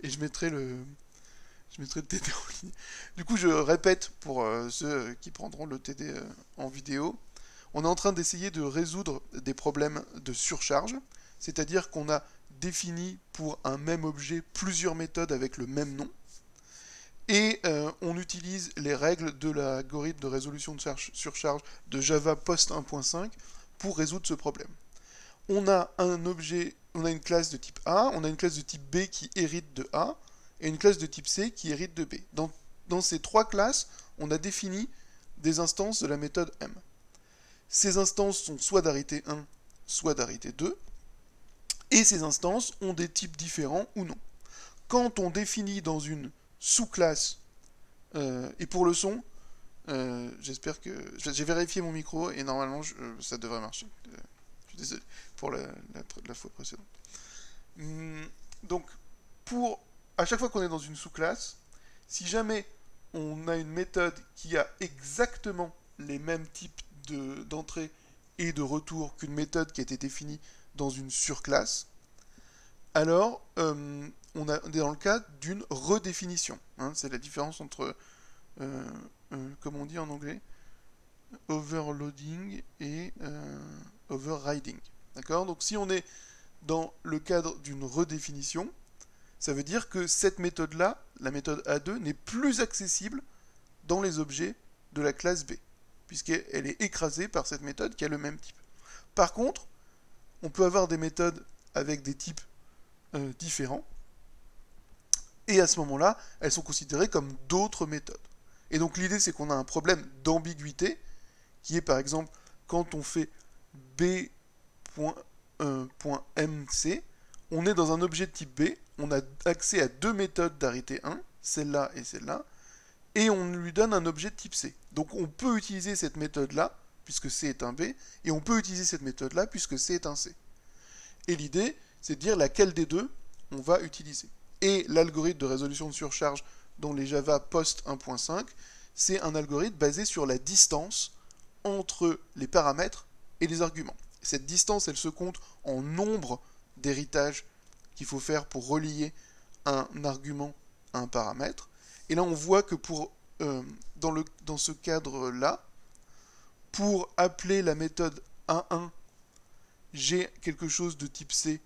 et je mettrai le TD en ligne. Du coup, je répète pour ceux qui prendront le TD en vidéo. On est en train d'essayer de résoudre des problèmes de surcharge, c'est-à-dire qu'on a défini pour un même objet plusieurs méthodes avec le même nom, et on utilise les règles de l'algorithme de résolution de surcharge de Java Post 1.5 pour résoudre ce problème. On a un objet, on a une classe de type A, on a une classe de type B qui hérite de A, et une classe de type C qui hérite de B. Dans ces trois classes, on a défini des instances de la méthode M. Ces instances sont soit d'arité 1, soit d'arité 2, et ces instances ont des types différents ou non. Quand on définit dans une sous-classe, et pour le son, j'espère que... J'ai vérifié mon micro et normalement ça devrait marcher. Je suis désolé pour la fois précédente. Donc, à chaque fois qu'on est dans une sous-classe, si jamais on a une méthode qui a exactement les mêmes types d'entrée et de retour qu'une méthode qui a été définie dans une surclasse, alors on est dans le cas d'une redéfinition. Hein, c'est la différence entre, comme on dit en anglais, overloading et overriding. D'accord? Donc si on est dans le cadre d'une redéfinition, ça veut dire que cette méthode-là, la méthode A2, n'est plus accessible dans les objets de la classe B, puisqu'elle est écrasée par cette méthode qui a le même type. Par contre, on peut avoir des méthodes avec des types différents, et à ce moment-là, elles sont considérées comme d'autres méthodes. Et donc l'idée, c'est qu'on a un problème d'ambiguïté, qui est par exemple, quand on fait B.MC, on est dans un objet de type B, on a accès à deux méthodes d'arité 1, celle-là et celle-là, et on lui donne un objet de type C. Donc on peut utiliser cette méthode-là, puisque C est un B, et on peut utiliser cette méthode-là, puisque C est un C. Et l'idée, c'est de dire laquelle des deux on va utiliser. Et l'algorithme de résolution de surcharge dans les Java Post 1.5, c'est un algorithme basé sur la distance entre les paramètres et les arguments. Cette distance, elle se compte en nombre d'héritages qu'il faut faire pour relier un argument à un paramètre. Et là, on voit que dans ce cadre-là, pour appeler la méthode A1, j'ai quelque chose de type C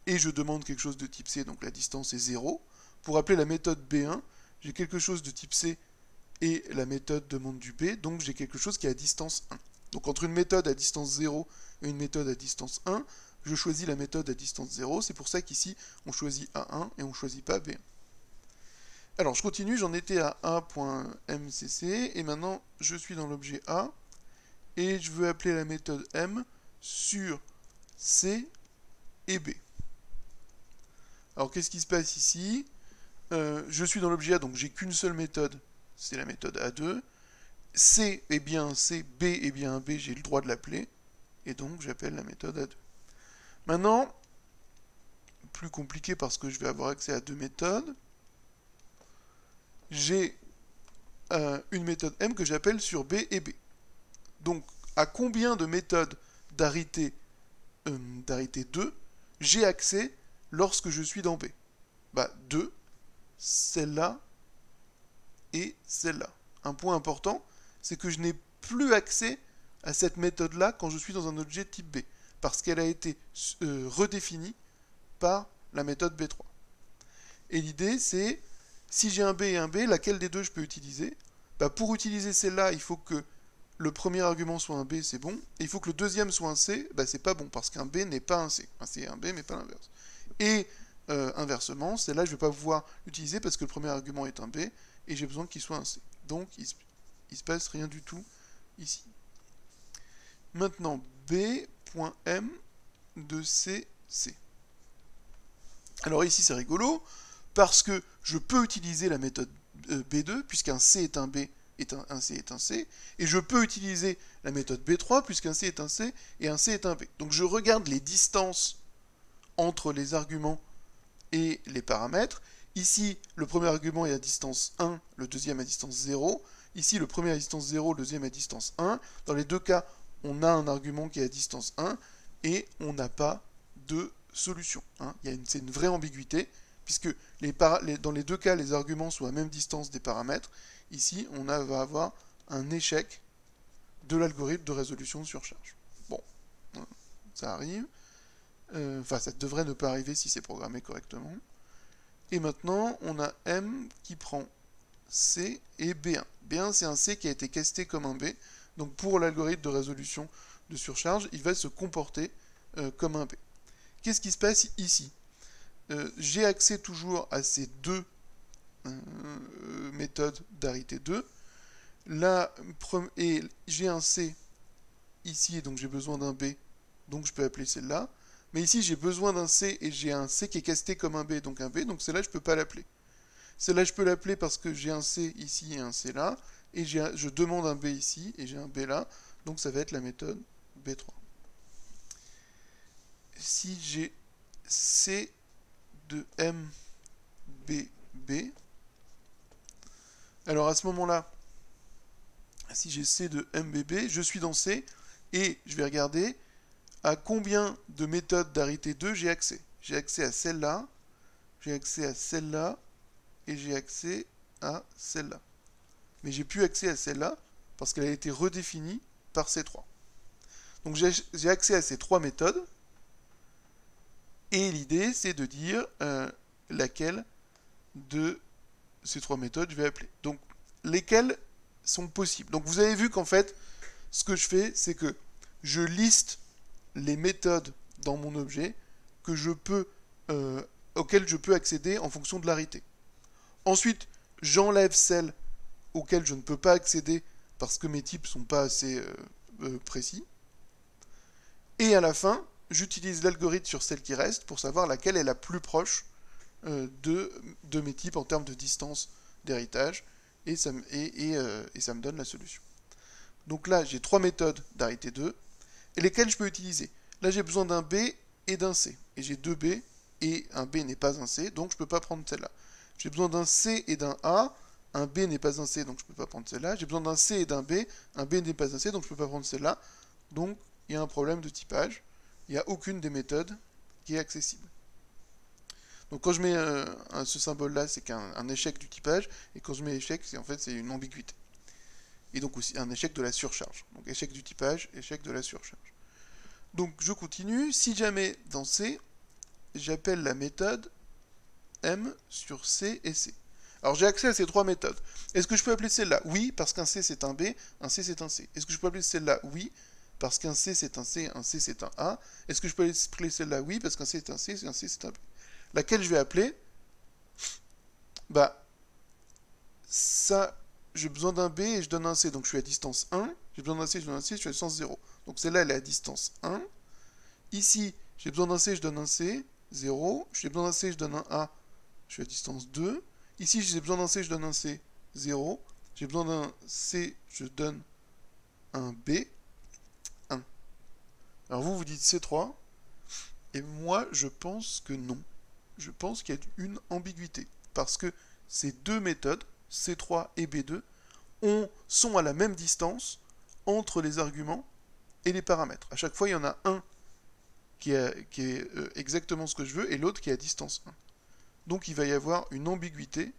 et je demande quelque chose de type C, donc la distance est 0. Pour appeler la méthode B1, j'ai quelque chose de type C et la méthode demande du B, donc j'ai quelque chose qui est à distance 1. Donc entre une méthode à distance 0 et une méthode à distance 1, je choisis la méthode à distance 0, c'est pour ça qu'ici on choisit A1 et on ne choisit pas B1. Alors je continue, j'en étais à A.mcc et maintenant je suis dans l'objet A et je veux appeler la méthode M sur C et B. Alors qu'est-ce qui se passe ici? Je suis dans l'objet A, donc j'ai qu'une seule méthode, c'est la méthode A2. C est bien un C, B est bien un B, j'ai le droit de l'appeler, et donc j'appelle la méthode A2. Maintenant, plus compliqué parce que je vais avoir accès à deux méthodes, j'ai une méthode M que j'appelle sur B et B. Donc, à combien de méthodes d'arité 2 j'ai accès lorsque je suis dans B? Bah, 2, celle-là et celle-là. Un point important, c'est que je n'ai plus accès à cette méthode-là quand je suis dans un objet type B, parce qu'elle a été redéfinie par la méthode B3. Et l'idée, c'est, si j'ai un B et un B, laquelle des deux je peux utiliser? Bah, pour utiliser celle-là, il faut que le premier argument soit un B, c'est bon. Et il faut que le deuxième soit un C, bah, c'est pas bon, parce qu'un B n'est pas un C. Un C est un B, mais pas l'inverse. Et inversement, celle-là, je ne vais pas pouvoir l'utiliser parce que le premier argument est un B, et j'ai besoin qu'il soit un C. Donc, il se passe rien du tout ici. Maintenant, B.M de C, C. Alors ici, c'est rigolo, parce que je peux utiliser la méthode B2, puisqu'un C est un B, un C est un C, et je peux utiliser la méthode B3, puisqu'un C est un C, et un C est un B. Donc je regarde les distances entre les arguments et les paramètres. Ici, le premier argument est à distance 1, le deuxième à distance 0. Ici, le premier à distance 0, le deuxième à distance 1. Dans les deux cas, on a un argument qui est à distance 1, et on n'a pas de solution. Hein. C'est une vraie ambiguïté. puisque dans les deux cas, les arguments sont à même distance des paramètres. Ici, on va avoir un échec de l'algorithme de résolution de surcharge. Bon, ça arrive. Enfin, ça devrait ne pas arriver si c'est programmé correctement. Et maintenant, on a M qui prend C et B1. B1, c'est un C qui a été casté comme un B. Donc pour l'algorithme de résolution de surcharge, il va se comporter comme un B. Qu'est-ce qui se passe ici? J'ai accès toujours à ces deux méthodes d'arité 2. Là, et j'ai un C ici, et donc j'ai besoin d'un B, donc je peux appeler celle-là. Mais ici, j'ai besoin d'un C, et j'ai un C qui est casté comme un B, donc celle-là, je ne peux pas l'appeler. Celle-là, je peux l'appeler parce que j'ai un C ici et un C là, et je demande un B ici, et j'ai un B là, donc ça va être la méthode B3. Si j'ai C de M, B, B, alors à ce moment-là, si j'ai C de MBB, je suis dans C, et je vais regarder à combien de méthodes d'arité 2 j'ai accès. J'ai accès à celle-là, j'ai accès à celle-là, et j'ai accès à celle-là. Mais j'ai plus accès à celle-là, parce qu'elle a été redéfinie par ces trois. Donc j'ai accès à ces trois méthodes, et l'idée c'est de dire laquelle de ces trois méthodes je vais appeler. Donc lesquelles sont possibles. Donc vous avez vu qu'en fait, ce que je fais, c'est que je liste les méthodes dans mon objet que auxquelles je peux accéder en fonction de l'arité. Ensuite, j'enlève celles auxquelles je ne peux pas accéder parce que mes types ne sont pas assez précis. Et à la fin, j'utilise l'algorithme sur celle qui reste pour savoir laquelle est la plus proche de mes types en termes de distance d'héritage, et ça me donne la solution. Donc là, j'ai trois méthodes d'arité 2, et lesquelles je peux utiliser. Là, j'ai besoin d'un B et d'un C, et j'ai deux B, et un B n'est pas un C, donc je ne peux pas prendre celle-là. J'ai besoin d'un C et d'un A, un B n'est pas un C, donc je ne peux pas prendre celle-là. J'ai besoin d'un C et d'un B, un B n'est pas un C, donc je ne peux pas prendre celle-là. Donc, il y a un problème de typage. Il n'y a aucune des méthodes qui est accessible. Donc quand je mets ce symbole-là, c'est qu'un échec du typage, et quand je mets échec, c'est une ambiguïté. Et donc aussi un échec de la surcharge. Donc échec du typage, échec de la surcharge. Donc je continue. Si jamais dans C, j'appelle la méthode M sur C et C. Alors j'ai accès à ces trois méthodes. Est-ce que je peux appeler celle-là? Oui, parce qu'un C c'est un B, un C c'est un C. Est-ce que je peux appeler celle-là? Oui, parce qu'un C c'est un C, un C c'est un A. Est-ce que je peux appeler celle-là? Oui, parce qu'un C c'est un C, un C c'est un B. Laquelle je vais appeler? Bah, ça, j'ai besoin d'un B et je donne un C, donc je suis à distance 1. J'ai besoin d'un C, je donne un C, je suis à distance 0. Donc celle-là, elle est à distance 1. Ici, j'ai besoin d'un C, je donne un C, 0. J'ai besoin d'un C, je donne un A, je suis à distance 2. Ici, j'ai besoin d'un C, je donne un C, 0. J'ai besoin d'un C, je donne un B, 1. Alors vous dites C3, et moi, je pense que non. Je pense qu'il y a une ambiguïté, parce que ces deux méthodes, C3 et B2, sont à la même distance entre les arguments et les paramètres. À chaque fois, il y en a un qui est exactement ce que je veux, et l'autre qui est à distance 1. Donc il va y avoir une ambiguïté,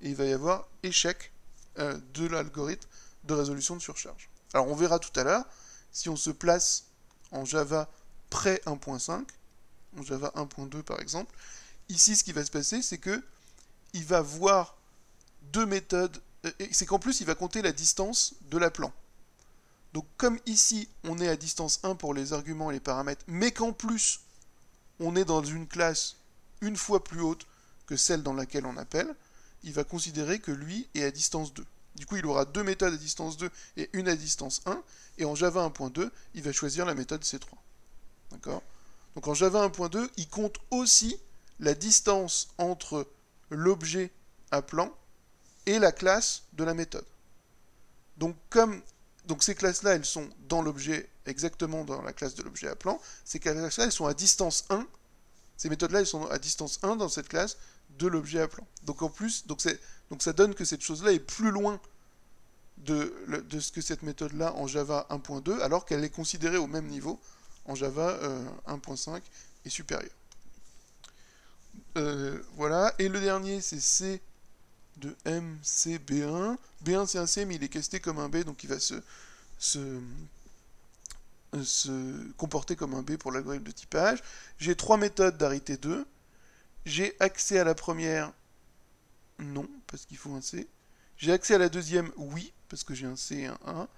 et il va y avoir échec de l'algorithme de résolution de surcharge. Alors on verra tout à l'heure, si on se place en Java près 1.5, en Java 1.2 par exemple, ici ce qui va se passer, c'est que il va voir deux méthodes, c'est qu'en plus il va compter la distance de l'appelant. Donc comme ici on est à distance 1 pour les arguments et les paramètres, mais qu'en plus on est dans une classe une fois plus haute que celle dans laquelle on appelle, il va considérer que lui est à distance 2. Du coup il aura deux méthodes à distance 2 et une à distance 1, et en Java 1.2 il va choisir la méthode C3. D'accord? Donc en Java 1.2 il compte aussi la distance entre l'objet appelant et la classe de la méthode. Donc ces classes-là, elles sont dans l'objet, exactement dans la classe de l'objet appelant. Ces classes-là, elles sont à distance 1. Ces méthodes-là, elles sont à distance 1 dans cette classe de l'objet appelant. Donc en plus, donc ça donne que cette chose-là est plus loin de ce que cette méthode-là en Java 1.2, alors qu'elle est considérée au même niveau en Java 1.5 et supérieur. Voilà. Et le dernier, c'est C de M, C, B1. B1, c'est un C, mais il est casté comme un B, donc il va se comporter comme un B pour l'algorithme de typage. J'ai trois méthodes d'arité 2. J'ai accès à la première, non, parce qu'il faut un C. J'ai accès à la deuxième, oui, parce que j'ai un C et un A,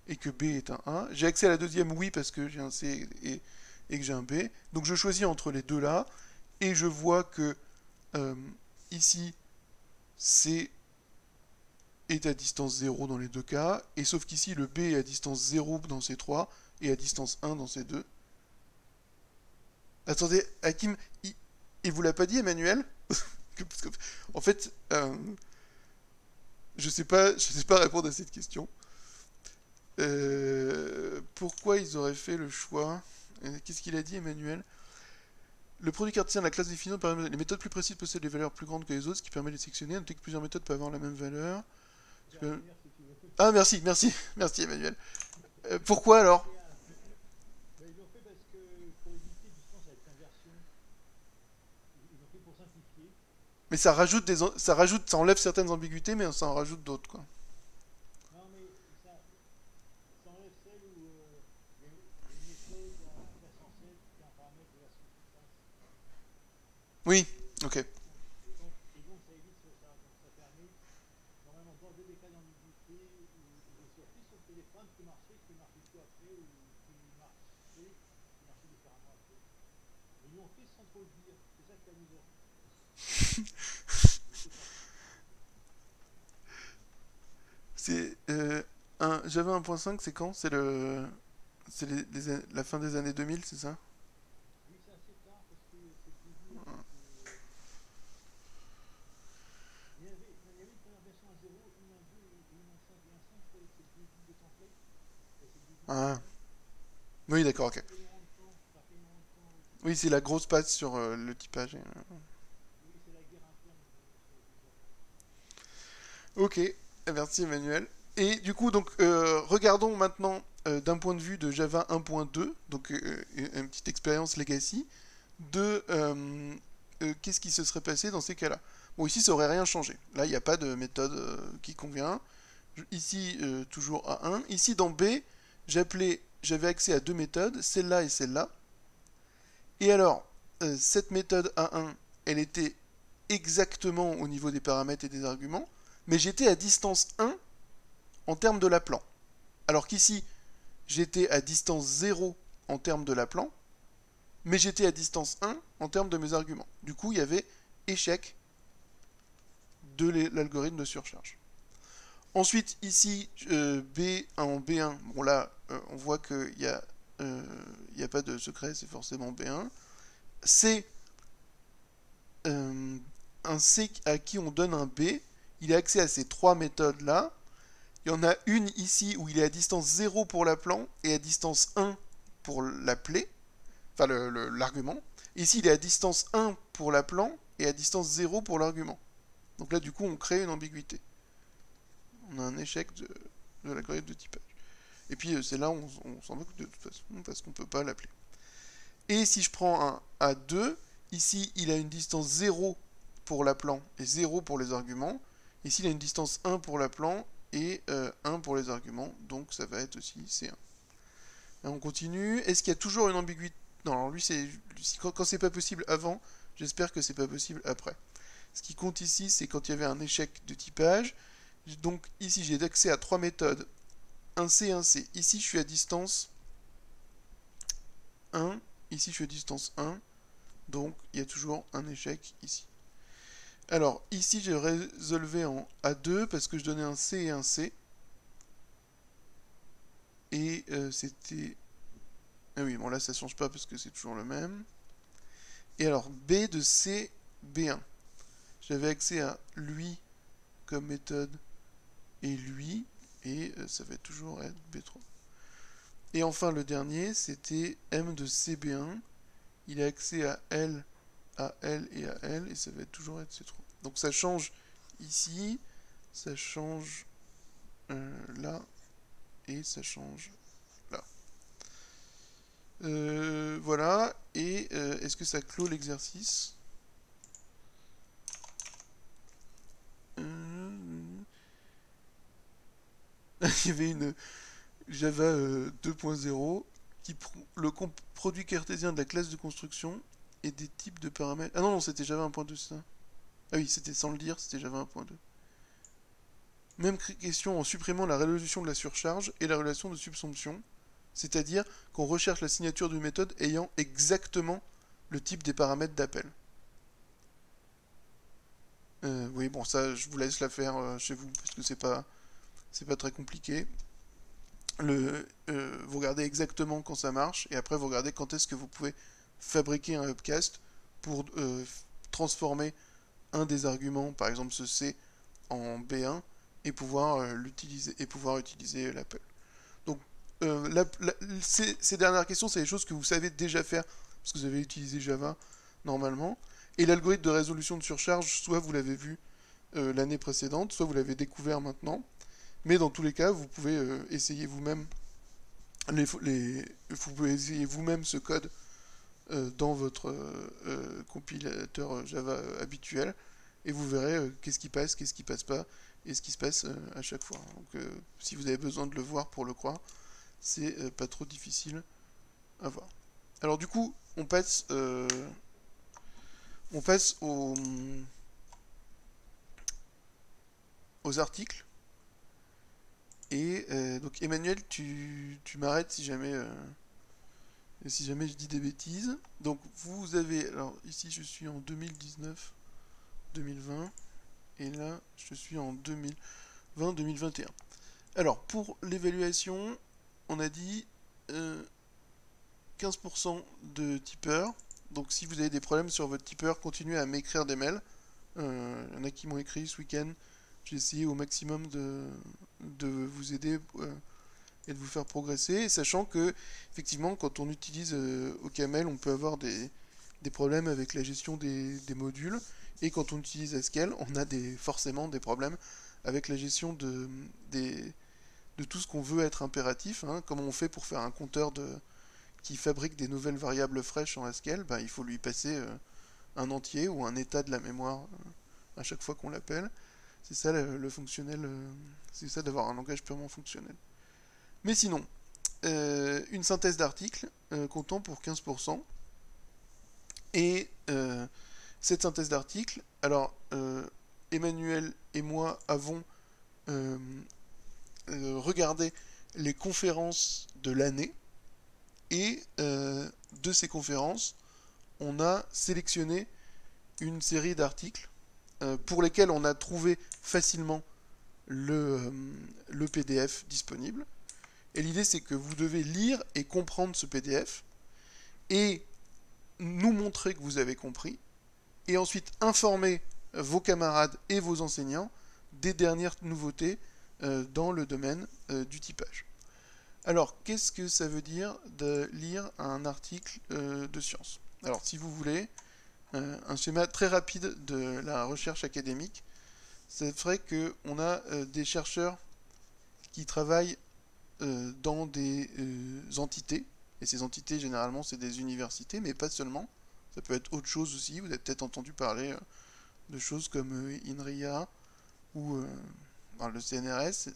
et que B est un A. J'ai accès à la deuxième, oui, parce que j'ai un C et que j'ai un B. Donc je choisis entre les deux là, et je vois que ici, C est à distance 0 dans les deux cas, et sauf qu'ici, le B est à distance 0 dans ces trois, et à distance 1 dans ces deux. Attendez, Hakim, il vous l'a pas dit, Emmanuel? En fait, je sais pas répondre à cette question. Pourquoi ils auraient fait le choix? Qu'est-ce qu'il a dit, Emmanuel? Le produit cartésien de la classe définie permet les méthodes plus précises possèdent des valeurs plus grandes que les autres, ce qui permet de les sectionner. Notez que plusieurs méthodes peuvent avoir la même valeur. Ah, merci, merci, merci, Emmanuel. Pourquoi alors? Mais ça enlève certaines ambiguïtés, mais ça en rajoute d'autres, quoi. Oui, ok. C'est Java 1.5, c'est quand? C'est la fin des années 2000, c'est ça? Ah, oui, d'accord, ok. Oui, c'est la grosse passe sur le typage. Ok, merci Emmanuel. Et du coup, donc, regardons maintenant d'un point de vue de Java 1.2, donc une petite expérience legacy, de qu'est-ce qui se serait passé dans ces cas-là. Bon, ici, ça aurait rien changé. Là, il n'y a pas de méthode qui convient. Ici, toujours A1. Ici, dans B, j'avais accès à deux méthodes, celle-là et celle-là. Et alors, cette méthode A1, elle était exactement au niveau des paramètres et des arguments, mais j'étais à distance 1 en termes de l'appelant. Alors qu'ici, j'étais à distance 0 en termes de l'appelant, mais j'étais à distance 1 en termes de mes arguments. Du coup, il y avait échec de l'algorithme de surcharge. Ensuite, ici, B1 en B1, bon là, on voit qu'il n'y a pas de secret, c'est forcément B1. C'est un C à qui on donne un B, il a accès à ces trois méthodes-là. Il y en a une ici où il est à distance 0 pour l'appelant et à distance 1 pour l'appelé, enfin l'argument. Ici, il est à distance 1 pour l'appelant et à distance 0 pour l'argument. Donc là, du coup, on crée une ambiguïté. On a un échec de l'algorithme de typage. Et puis, c'est là où on s'en moque de toute façon, parce qu'on ne peut pas l'appeler. Et si je prends un A2, ici, il a une distance 0 pour l'appelant et 0 pour les arguments. Ici, il a une distance 1 pour l'appelant et 1 pour les arguments, donc ça va être aussi C1. Là, on continue. Est-ce qu'il y a toujours une ambiguïté? Non, alors lui, quand c'est pas possible avant, j'espère que c'est pas possible après. Ce qui compte ici, c'est quand il y avait un échec de typage. Donc ici, j'ai accès à trois méthodes. Un C, un C. Ici, je suis à distance 1. Ici, je suis à distance 1. Donc, il y a toujours un échec ici. Alors, ici, j'ai résolu en A2 parce que je donnais un C et un C. Et c'était... Ah oui, bon là, ça change pas parce que c'est toujours le même. Et alors, B de C, B1. J'avais accès à lui comme méthode et lui. Et ça va toujours être B3. Et enfin, le dernier, c'était M de CB1. Il a accès à L et à L, et ça va toujours être C3. Donc ça change ici, ça change là, et ça change là. Voilà, et est-ce que ça clôt l'exercice? Il y avait une Java 2.0 qui le produit cartésien de la classe de construction et des types de paramètres. Ah non, non, c'était Java 1.2 ça. Ah oui, c'était sans le dire, c'était Java 1.2. Même question en supprimant la résolution de la surcharge et la relation de subsomption, c'est-à-dire qu'on recherche la signature d'une méthode ayant exactement le type des paramètres d'appel. Oui, bon, ça, je vous laisse la faire chez vous, parce que c'est pas très compliqué. Vous regardez exactement quand ça marche, et après vous regardez quand est-ce que vous pouvez fabriquer un upcast pour transformer un des arguments, par exemple ce C, en B1, et pouvoir l'utiliser et pouvoir utiliser l'appel. Donc ces dernières questions, c'est des choses que vous savez déjà faire, parce que vous avez utilisé Java normalement. Et l'algorithme de résolution de surcharge, soit vous l'avez vu l'année précédente, soit vous l'avez découvert maintenant. Mais dans tous les cas, vous pouvez essayer vous-même vous pouvez essayer vous-même ce code dans votre compilateur Java habituel et vous verrez qu'est-ce qui passe pas et ce qui se passe à chaque fois. Donc si vous avez besoin de le voir pour le croire, c'est pas trop difficile à voir. Alors du coup, on passe aux articles. Et donc Emmanuel, tu m'arrêtes si jamais je dis des bêtises. Donc vous avez, alors ici je suis en 2019, 2020, et là je suis en 2020, 2021. Alors pour l'évaluation, on a dit 15% de tipeurs. Donc si vous avez des problèmes sur votre tipeur, continuez à m'écrire des mails. Il y en a qui m'ont écrit ce week-end. J'ai essayé au maximum de vous aider et de vous faire progresser, sachant que effectivement quand on utilise OCaml, on peut avoir des problèmes avec la gestion des modules, et quand on utilise Haskell, on a forcément des problèmes avec la gestion de tout ce qu'on veut être impératif, hein. Comment on fait pour faire un compteur qui fabrique des nouvelles variables fraîches en Haskell, il faut lui passer un entier ou un état de la mémoire à chaque fois qu'on l'appelle. C'est ça le fonctionnel, c'est ça d'avoir un langage purement fonctionnel. Mais sinon, une synthèse d'article comptant pour 15%. Et cette synthèse d'article, alors Emmanuel et moi avons regardé les conférences de l'année, et de ces conférences, on a sélectionné une série d'articles pour lesquels on a trouvé facilement le PDF disponible. Et l'idée, c'est que vous devez lire et comprendre ce PDF et nous montrer que vous avez compris, et ensuite informer vos camarades et vos enseignants des dernières nouveautés dans le domaine du typage. Alors, qu'est-ce que ça veut dire de lire un article de science? Alors, si vous voulez, un schéma très rapide de la recherche académique, c'est vrai qu'on a des chercheurs qui travaillent dans des entités, et ces entités généralement c'est des universités, mais pas seulement, ça peut être autre chose aussi. Vous avez peut-être entendu parler de choses comme INRIA ou le CNRS,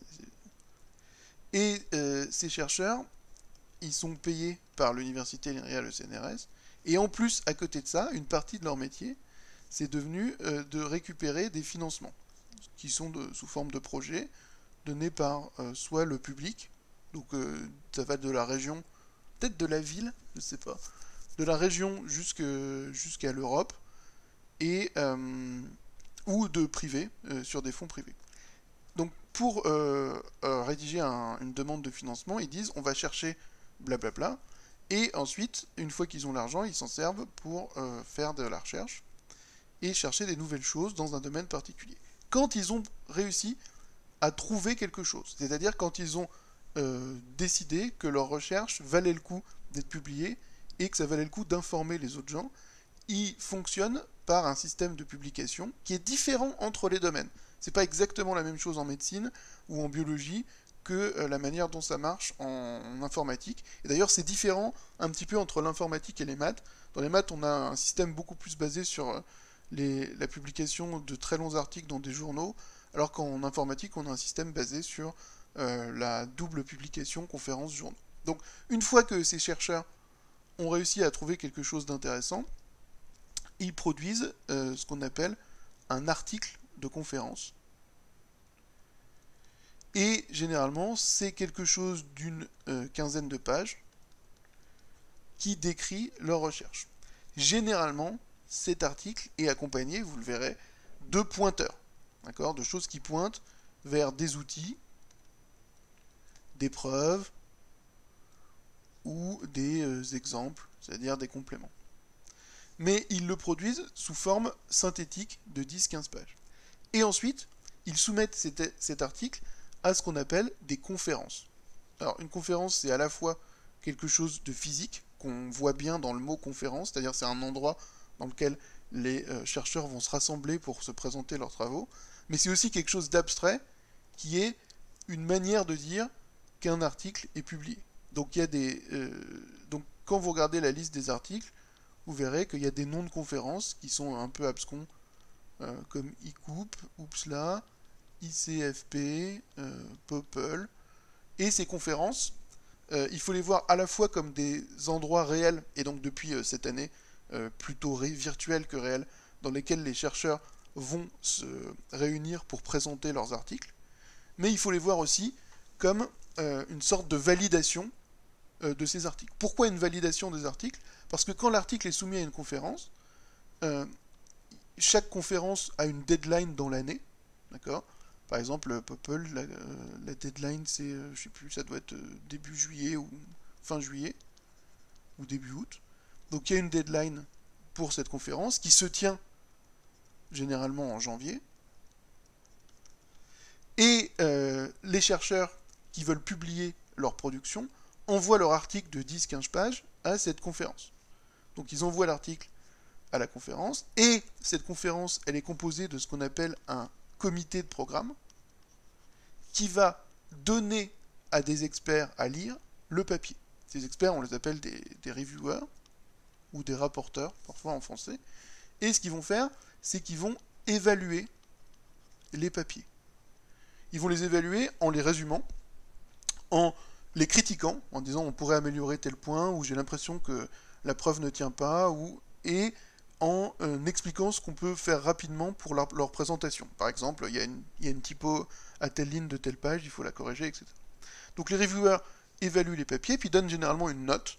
et ces chercheurs, ils sont payés par l'université, l'INRIA, le CNRS, et en plus, à côté de ça, une partie de leur métier, c'est devenu de récupérer des financements, qui sont sous forme de projets, donnés par soit le public, donc ça va de la région, peut-être de la ville, je sais pas, de la région jusqu'à l'Europe, et ou de privé, sur des fonds privés. Donc pour rédiger une demande de financement, ils disent on va chercher blablabla, et ensuite, une fois qu'ils ont l'argent, ils s'en servent pour faire de la recherche et chercher des nouvelles choses dans un domaine particulier. Quand ils ont réussi à trouver quelque chose, c'est-à-dire quand ils ont décidé que leur recherche valait le coup d'être publiée et que ça valait le coup d'informer les autres gens, ils fonctionnent par un système de publication qui est différent entre les domaines. C'est pas exactement la même chose en médecine ou en biologie que la manière dont ça marche en informatique. Et d'ailleurs, c'est différent un petit peu entre l'informatique et les maths. Dans les maths, on a un système beaucoup plus basé sur la publication de très longs articles dans des journaux, alors qu'en informatique, on a un système basé sur la double publication conférence-journaux. Donc, une fois que ces chercheurs ont réussi à trouver quelque chose d'intéressant, ils produisent ce qu'on appelle un article de conférence. Et généralement, c'est quelque chose d'une quinzaine de pages qui décrit leur recherche. Généralement, cet article est accompagné, vous le verrez, de pointeurs, d'accord, de choses qui pointent vers des outils, des preuves ou des exemples, c'est-à-dire des compléments. Mais ils le produisent sous forme synthétique de 10-15 pages. Et ensuite, ils soumettent cet article à ce qu'on appelle des conférences. Alors, une conférence, c'est à la fois quelque chose de physique, qu'on voit bien dans le mot conférence, c'est-à-dire c'est un endroit dans lequel les chercheurs vont se rassembler pour se présenter leurs travaux, mais c'est aussi quelque chose d'abstrait, qui est une manière de dire qu'un article est publié. Donc, donc quand vous regardez la liste des articles, vous verrez qu'il y a des noms de conférences qui sont un peu abscons, comme ICOUP, OUPSLA, ICFP, POPL. Et ces conférences, il faut les voir à la fois comme des endroits réels, et donc depuis cette année, plutôt virtuels que réels, dans lesquels les chercheurs vont se réunir pour présenter leurs articles, mais il faut les voir aussi comme une sorte de validation de ces articles. Pourquoi une validation des articles? Parce que quand l'article est soumis à une conférence, chaque conférence a une deadline dans l'année, d'accord? Par exemple, Popple, la deadline, c'est, je sais plus, ça doit être début juillet ou fin juillet, ou début août. Donc il y a une deadline pour cette conférence qui se tient généralement en janvier. Et les chercheurs qui veulent publier leur production envoient leur article de 10-15 pages à cette conférence. Donc ils envoient l'article à la conférence, et cette conférence, elle est composée de ce qu'on appelle un comité de programme, qui va donner à des experts à lire le papier. Ces experts, on les appelle des reviewers, ou des rapporteurs, parfois en français, et ce qu'ils vont faire, c'est qu'ils vont évaluer les papiers. Ils vont les évaluer en les résumant, en les critiquant, en disant on pourrait améliorer tel point, ou j'ai l'impression que la preuve ne tient pas, et en expliquant ce qu'on peut faire rapidement pour leur présentation. Par exemple, il y a une typo à telle ligne de telle page, il faut la corriger, etc. Donc les reviewers évaluent les papiers, puis donnent généralement une note,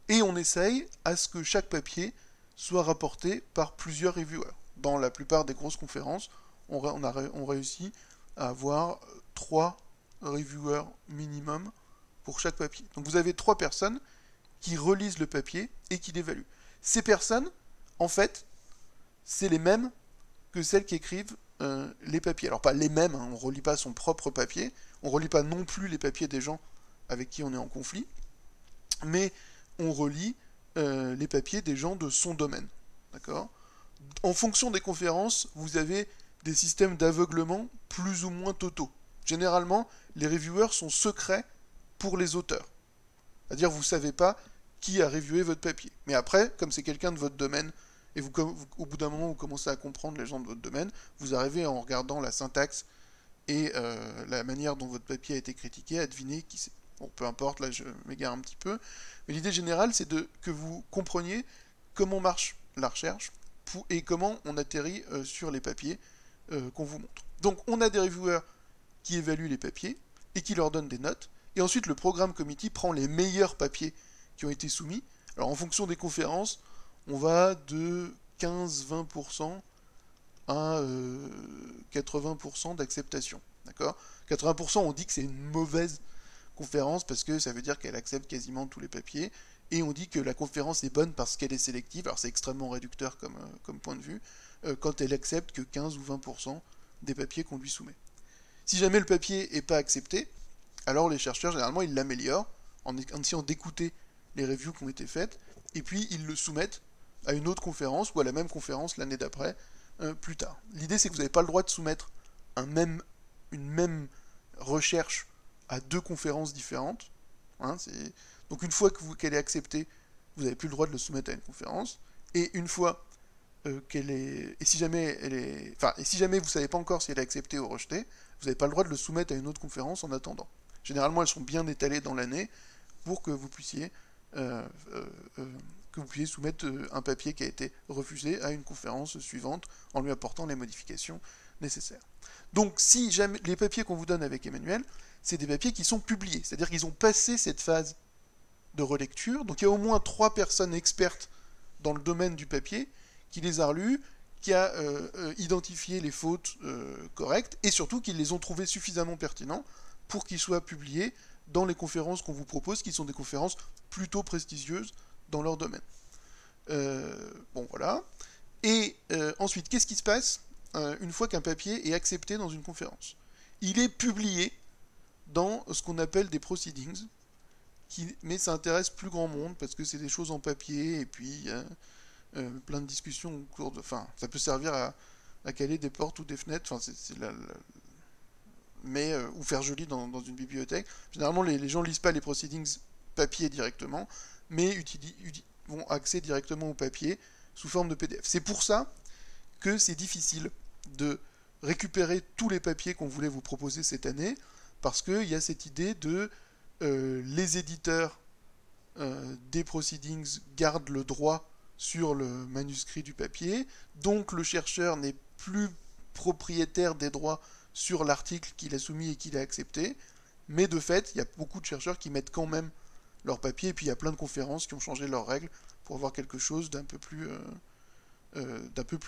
et on essaye à ce que chaque papier soit rapporté par plusieurs reviewers. Dans la plupart des grosses conférences, on réussit à avoir 3 reviewers minimum pour chaque papier. Donc vous avez 3 personnes qui relisent le papier et qui l'évaluent. Ces personnes, en fait, c'est les mêmes que celles qui écrivent les papiers. Alors pas les mêmes, hein, on ne relit pas son propre papier, on ne relit pas non plus les papiers des gens avec qui on est en conflit, mais on relit les papiers des gens de son domaine. D'accord ? En fonction des conférences, vous avez des systèmes d'aveuglement plus ou moins totaux. Généralement, les reviewers sont secrets pour les auteurs. C'est-à-dire vous ne savez pas qui a reviewé votre papier. Mais après, comme c'est quelqu'un de votre domaine, et au bout d'un moment, vous commencez à comprendre les gens de votre domaine, vous arrivez en regardant la syntaxe et la manière dont votre papier a été critiqué à deviner qui c'est. Bon, peu importe, là je m'égare un petit peu, mais l'idée générale, c'est que vous compreniez comment marche la recherche et comment on atterrit sur les papiers qu'on vous montre. Donc on a des reviewers qui évaluent les papiers et qui leur donnent des notes, et ensuite le programme committee prend les meilleurs papiers qui ont été soumis. Alors en fonction des conférences, on va de 15-20% à 80% d'acceptation. D'accord ? 80% on dit que c'est une mauvaise conférence parce que ça veut dire qu'elle accepte quasiment tous les papiers, et on dit que la conférence est bonne parce qu'elle est sélective. Alors c'est extrêmement réducteur comme point de vue, quand elle accepte que 15 ou 20% des papiers qu'on lui soumet. Si jamais le papier n'est pas accepté, alors les chercheurs généralement ils l'améliorent en essayant d'écouter les reviews qui ont été faites, et puis ils le soumettent à une autre conférence, ou à la même conférence l'année d'après, plus tard. L'idée c'est que vous n'avez pas le droit de soumettre une même recherche à 2 conférences différentes. Hein, donc une fois qu'elle est acceptée, vous n'avez plus le droit de le soumettre à une conférence, et une fois et si jamais elle est, enfin, et si jamais vous savez pas encore si elle est acceptée ou rejetée, vous n'avez pas le droit de le soumettre à une autre conférence en attendant. Généralement, elles sont bien étalées dans l'année pour euh, euh, euh, que vous puissiez soumettre un papier qui a été refusé à une conférence suivante en lui apportant les modifications nécessaires. Donc, si jamais les papiers qu'on vous donne avec Emmanuel, c'est des papiers qui sont publiés, c'est-à-dire qu'ils ont passé cette phase de relecture. Donc, il y a au moins 3 personnes expertes dans le domaine du papier qui les a relus, qui a identifié les fautes correctes et surtout qui les ont trouvés suffisamment pertinents pour qu'ils soient publiés dans les conférences qu'on vous propose, qui sont des conférences plutôt prestigieuses dans leur domaine. Bon, voilà. Et ensuite, qu'est-ce qui se passe une fois qu'un papier est accepté dans une conférence? Il est publié dans ce qu'on appelle des proceedings, mais ça intéresse plus grand monde parce que c'est des choses en papier et puis plein de discussions au cours de. Enfin, ça peut servir à caler des portes ou des fenêtres. Enfin, mais ou faire joli dans une bibliothèque. Généralement, les gens lisent pas les proceedings papier directement, mais vont accéder directement au papier sous forme de PDF. C'est pour ça que c'est difficile de récupérer tous les papiers qu'on voulait vous proposer cette année, parce qu'il y a cette idée de les éditeurs des proceedings gardent le droit sur le manuscrit du papier, donc le chercheur n'est plus propriétaire des droits sur l'article qu'il a soumis et qu'il a accepté, mais de fait, il y a beaucoup de chercheurs qui mettent quand même leur papier, et puis il y a plein de conférences qui ont changé leurs règles pour avoir quelque chose d'un peu plus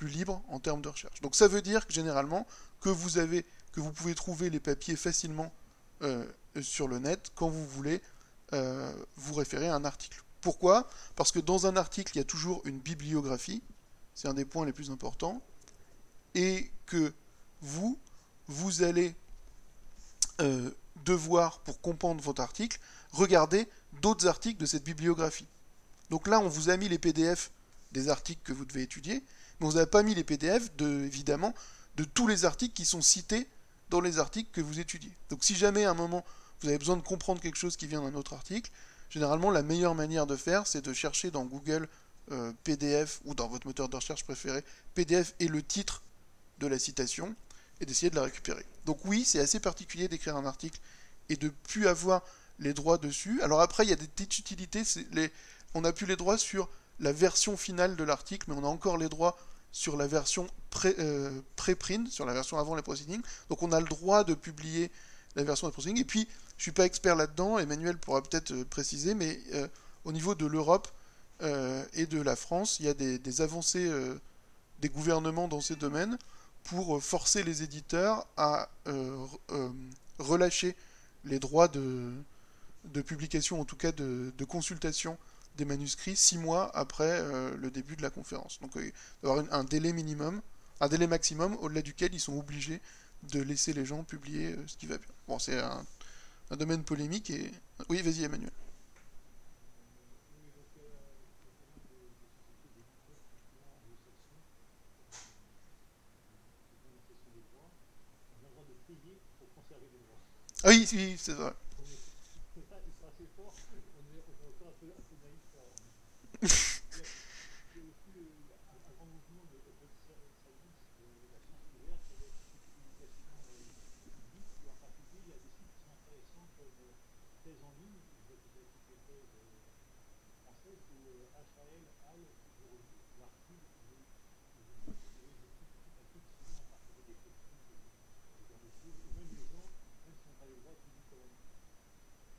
libre en termes de recherche. Donc ça veut dire que généralement que vous pouvez trouver les papiers facilement sur le net quand vous voulez vous référer à un article. Pourquoi? Parce que dans un article, il y a toujours une bibliographie, c'est un des points les plus importants, et que vous allez devoir, pour comprendre votre article, regarder d'autres articles de cette bibliographie. Donc là, on vous a mis les PDF des articles que vous devez étudier, mais on vous a pas mis les PDF, évidemment, de tous les articles qui sont cités dans les articles que vous étudiez. Donc si jamais à un moment, vous avez besoin de comprendre quelque chose qui vient d'un autre article, généralement, la meilleure manière de faire, c'est de chercher dans Google PDF, ou dans votre moteur de recherche préféré, PDF et le titre de la citation, et d'essayer de la récupérer. Donc oui, c'est assez particulier d'écrire un article et de plus avoir les droits dessus. Alors après, il y a des petites utilités. On n'a plus les droits sur la version finale de l'article, mais on a encore les droits sur la version pré-print, sur la version avant les proceedings. Donc on a le droit de publier la version des proceedings. Et puis, je ne suis pas expert là-dedans, Emmanuel pourra peut-être préciser, mais au niveau de l'Europe et de la France, il y a des avancées des gouvernements dans ces domaines pour forcer les éditeurs à relâcher les droits de publication, en tout cas de consultation des manuscrits 6 mois après le début de la conférence. Donc il va y avoir un délai minimum, un délai maximum au-delà duquel ils sont obligés de laisser les gens publier ce qui va bien. Bon, c'est un domaine polémique et... Oui, vas-y Emmanuel. Ah oui, oui, c'est vrai.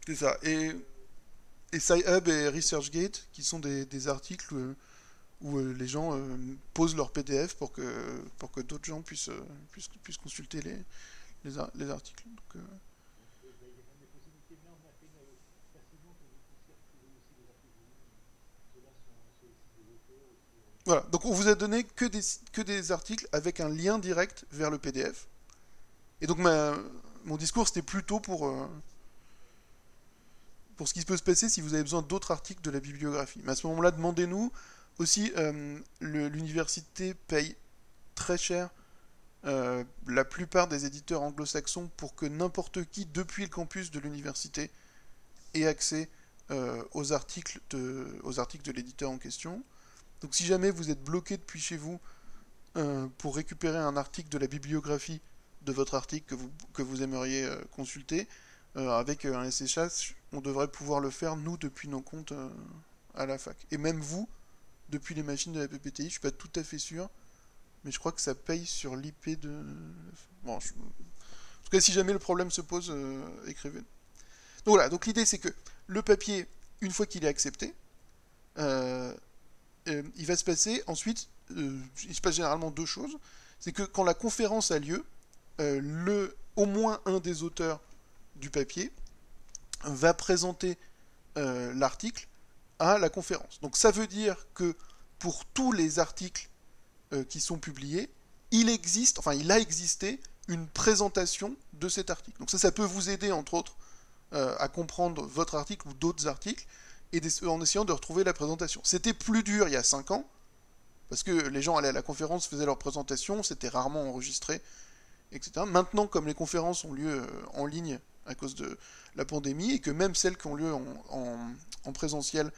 C'est ça. Et SciHub et ResearchGate, qui sont des articles où les gens posent leur PDF pour que d'autres gens puissent consulter les articles. Donc, voilà. Donc on vous a donné que des articles avec un lien direct vers le PDF. Et donc mon discours c'était plutôt pour ce qui peut se passer si vous avez besoin d'autres articles de la bibliographie. Mais à ce moment-là, demandez-nous. Aussi, l'université paye très cher la plupart des éditeurs anglo-saxons pour que n'importe qui, depuis le campus de l'université, ait accès aux articles de l'éditeur en question. Donc si jamais vous êtes bloqué depuis chez vous pour récupérer un article de la bibliographie de votre article que vous aimeriez consulter, avec un SSH, on devrait pouvoir le faire, nous, depuis nos comptes à la fac. Et même vous, depuis les machines de la PPTI, je suis pas tout à fait sûr, mais je crois que ça paye sur l'IP de... Bon, en tout cas, si jamais le problème se pose, écrivez. Donc voilà, donc l'idée c'est que le papier, une fois qu'il est accepté, euh, il va se passer ensuite, il se passe généralement deux choses. C'est que quand la conférence a lieu, au moins un des auteurs du papier va présenter l'article à la conférence. Donc ça veut dire que pour tous les articles qui sont publiés, il a existé une présentation de cet article. Donc ça peut vous aider, entre autres, à comprendre votre article ou d'autres articles, et en essayant de retrouver la présentation. C'était plus dur il y a 5 ans, parce que les gens allaient à la conférence, faisaient leur présentation, c'était rarement enregistré, etc. Maintenant, comme les conférences ont lieu en ligne à cause de la pandémie, et que même celles qui ont lieu en présentiel,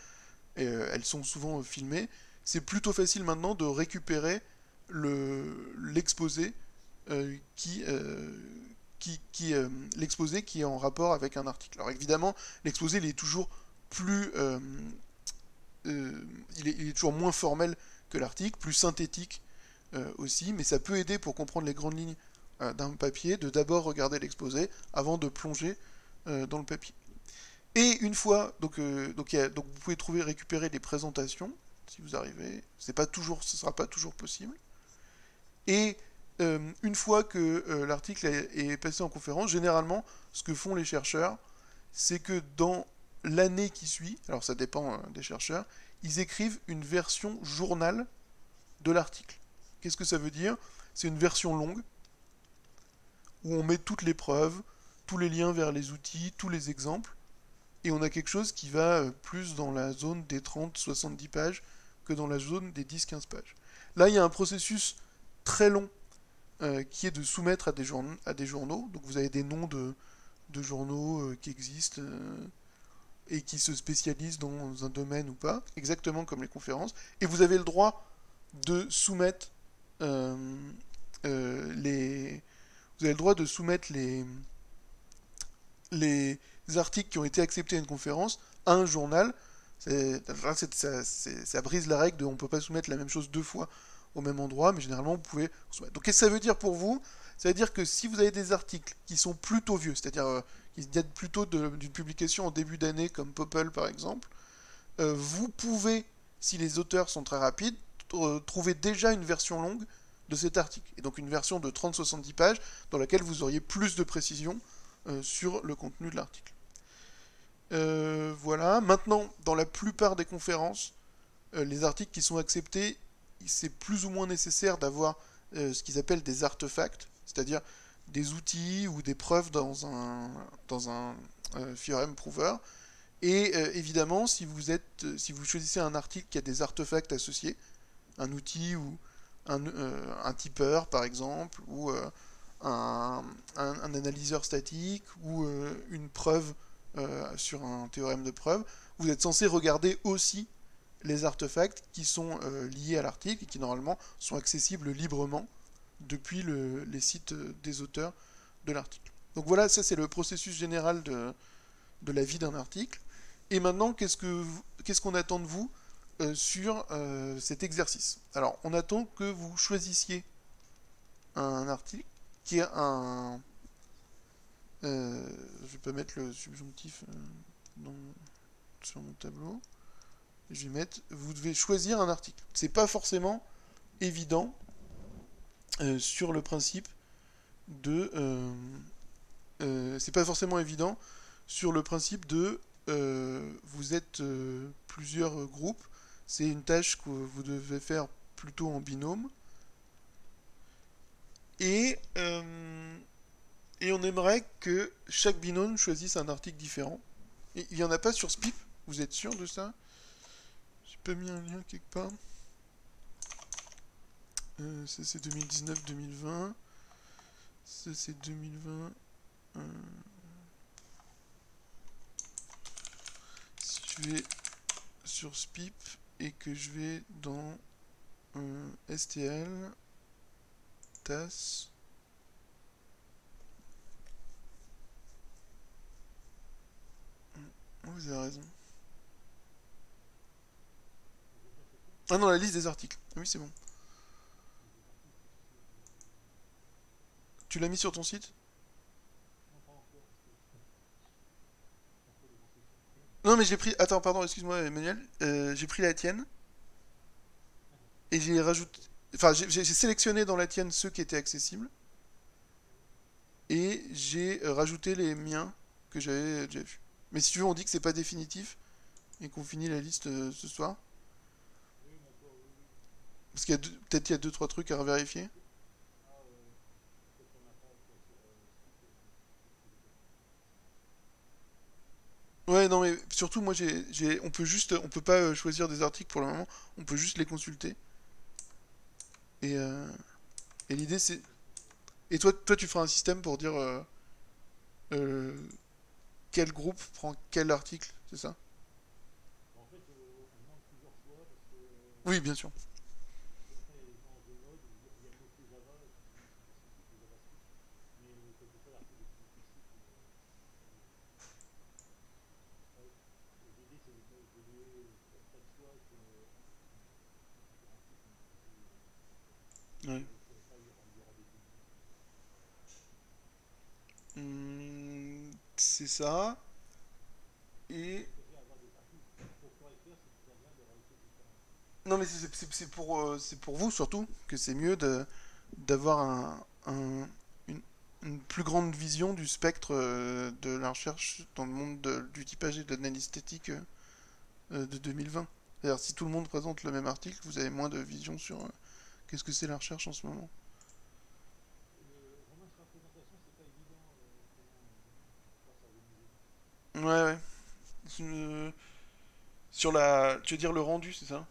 elles sont souvent filmées, c'est plutôt facile maintenant de récupérer l'exposé l'exposé qui est en rapport avec un article. Alors évidemment, l'exposé il est toujours plus il est toujours moins formel que l'article, plus synthétique aussi, mais ça peut aider pour comprendre les grandes lignes d'un papier, de d'abord regarder l'exposé avant de plonger dans le papier. Et une fois, donc vous pouvez récupérer les présentations, si vous arrivez, ce sera pas toujours possible. Et une fois que l'article est passé en conférence, généralement, ce que font les chercheurs, c'est que dans l'année qui suit, alors ça dépend des chercheurs, ils écrivent une version journal de l'article. Qu'est-ce que ça veut dire? C'est une version longue, où on met toutes les preuves, tous les liens vers les outils, tous les exemples, et on a quelque chose qui va plus dans la zone des 30-70 pages que dans la zone des 10-15 pages. Là, il y a un processus très long qui est de soumettre à des journaux. Donc vous avez des noms de journaux qui existent et qui se spécialisent dans un domaine ou pas, exactement comme les conférences. Et vous avez le droit de soumettre les... Vous avez le droit de soumettre les articles qui ont été acceptés à une conférence à un journal. Ça brise la règle de on ne peut pas soumettre la même chose deux fois au même endroit, mais généralement vous pouvez soumettre. Donc qu'est-ce que ça veut dire pour vous? Ça veut dire que si vous avez des articles qui sont plutôt vieux, c'est-à-dire qui datent plutôt d'une publication en début d'année comme Popple par exemple, vous pouvez, si les auteurs sont très rapides, trouver déjà une version longue de cet article. Et donc une version de 30-70 pages dans laquelle vous auriez plus de précision sur le contenu de l'article. Voilà. Maintenant, dans la plupart des conférences, les articles qui sont acceptés, c'est plus ou moins nécessaire d'avoir ce qu'ils appellent des artefacts, c'est-à-dire des outils ou des preuves dans un theorem prover. Et évidemment, si vous choisissez un article qui a des artefacts associés, un outil ou un tipeur par exemple, ou un analyseur statique, ou une preuve sur un théorème de preuve, vous êtes censé regarder aussi les artefacts qui sont liés à l'article et qui normalement sont accessibles librement depuis les sites des auteurs de l'article. Donc voilà, ça c'est le processus général de la vie d'un article. Et maintenant, qu'est-ce qu'on attend de vous sur cet exercice? Alors, on attend que vous choisissiez un article qui est un... je vais pas mettre le subjonctif sur mon tableau. Je vais mettre... Vous devez choisir un article. C'est pas forcément évident sur le principe de... c'est pas forcément évident sur le principe de... vous êtes plusieurs groupes. C'est une tâche que vous devez faire plutôt en binôme. Et on aimerait que chaque binôme choisisse un article différent. Et il n'y en a pas sur Spip, vous êtes sûr de ça? J'ai pas mis un lien quelque part. Ça c'est 2019-2020. Ça c'est 2020. Si je vais sur Spip, et que je vais dans STL, TAS. Vous avez raison. Ah non, la liste des articles. Ah oui, c'est bon. Tu l'as mis sur ton site? Non, mais j'ai pris. Attends, pardon, excuse-moi, Emmanuel. J'ai pris la tienne et j'ai rajouté. Enfin, j'ai sélectionné dans la tienne ceux qui étaient accessibles et j'ai rajouté les miens que j'avais déjà vus. Mais si tu veux, on dit que c'est pas définitif et qu'on finit la liste ce soir. Parce qu'il y a peut-être il y a deux trois trucs à vérifier. Ouais, non, mais surtout, moi, on peut pas choisir des articles pour le moment. On peut juste les consulter. Et, euh, et l'idée, c'est. Et toi, tu feras un système pour dire euh, quel groupe prend quel article, c'est ça? Oui, bien sûr. Ouais. C'est ça. Et. Non, mais c'est pour vous surtout que c'est mieux d'avoir une plus grande vision du spectre de la recherche dans le monde du typage et de l'analyse statique de 2020. C'est-à-dire, si tout le monde présente le même article, vous avez moins de vision sur qu'est-ce que c'est la recherche en ce moment. Ouais, ouais. Euh, Sur la. Tu veux dire le rendu, c'est ça?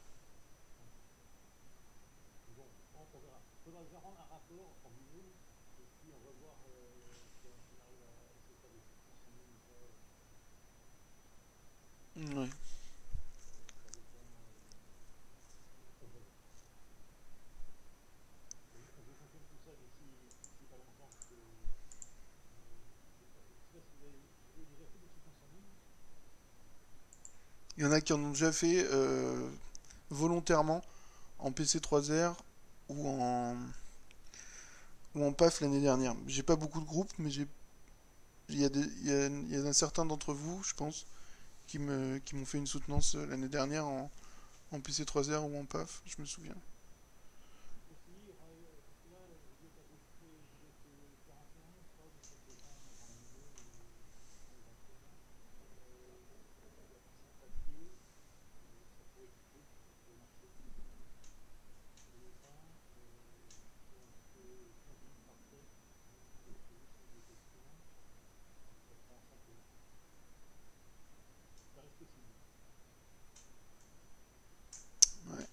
Ouais. Il y en a qui en ont déjà fait volontairement en PC3R ou en, ou en PAF l'année dernière. J'ai pas beaucoup de groupes, mais il y a un certain d'entre vous, je pense, qui m'ont fait une soutenance l'année dernière en PC3R ou en PAF, je me souviens. Ouais.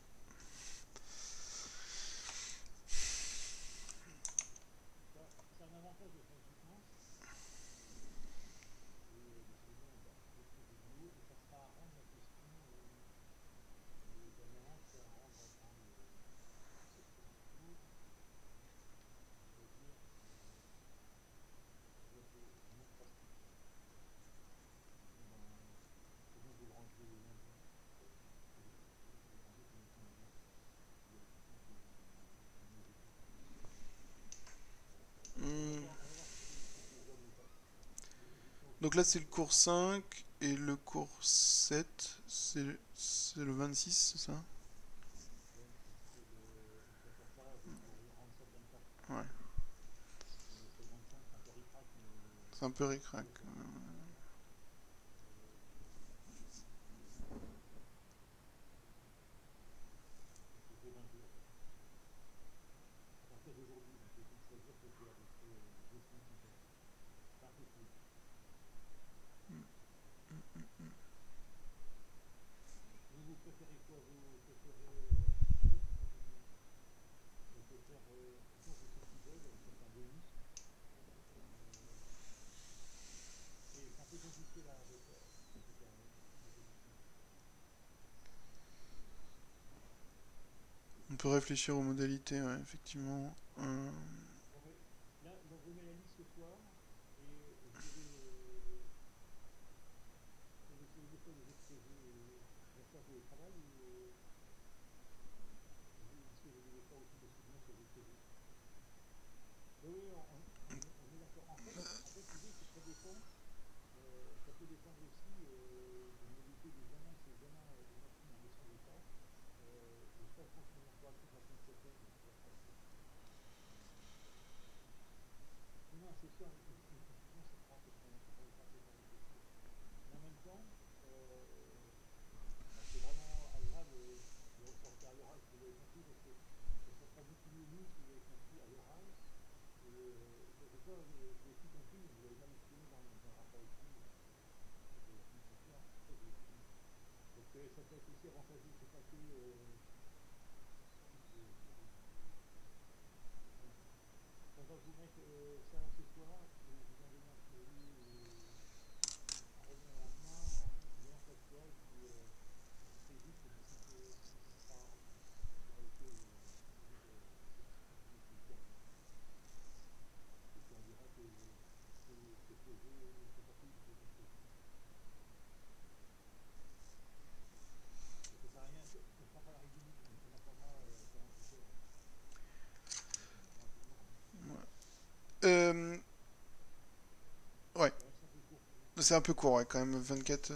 Hmm. Donc là, c'est le cours 5 et le cours 7, c'est le 26, c'est ça? Ouais. C'est un peu ric-rac. peut réfléchir aux modalités, ouais, effectivement. Euh, ouais, c'est un peu court, ouais, quand même, 24.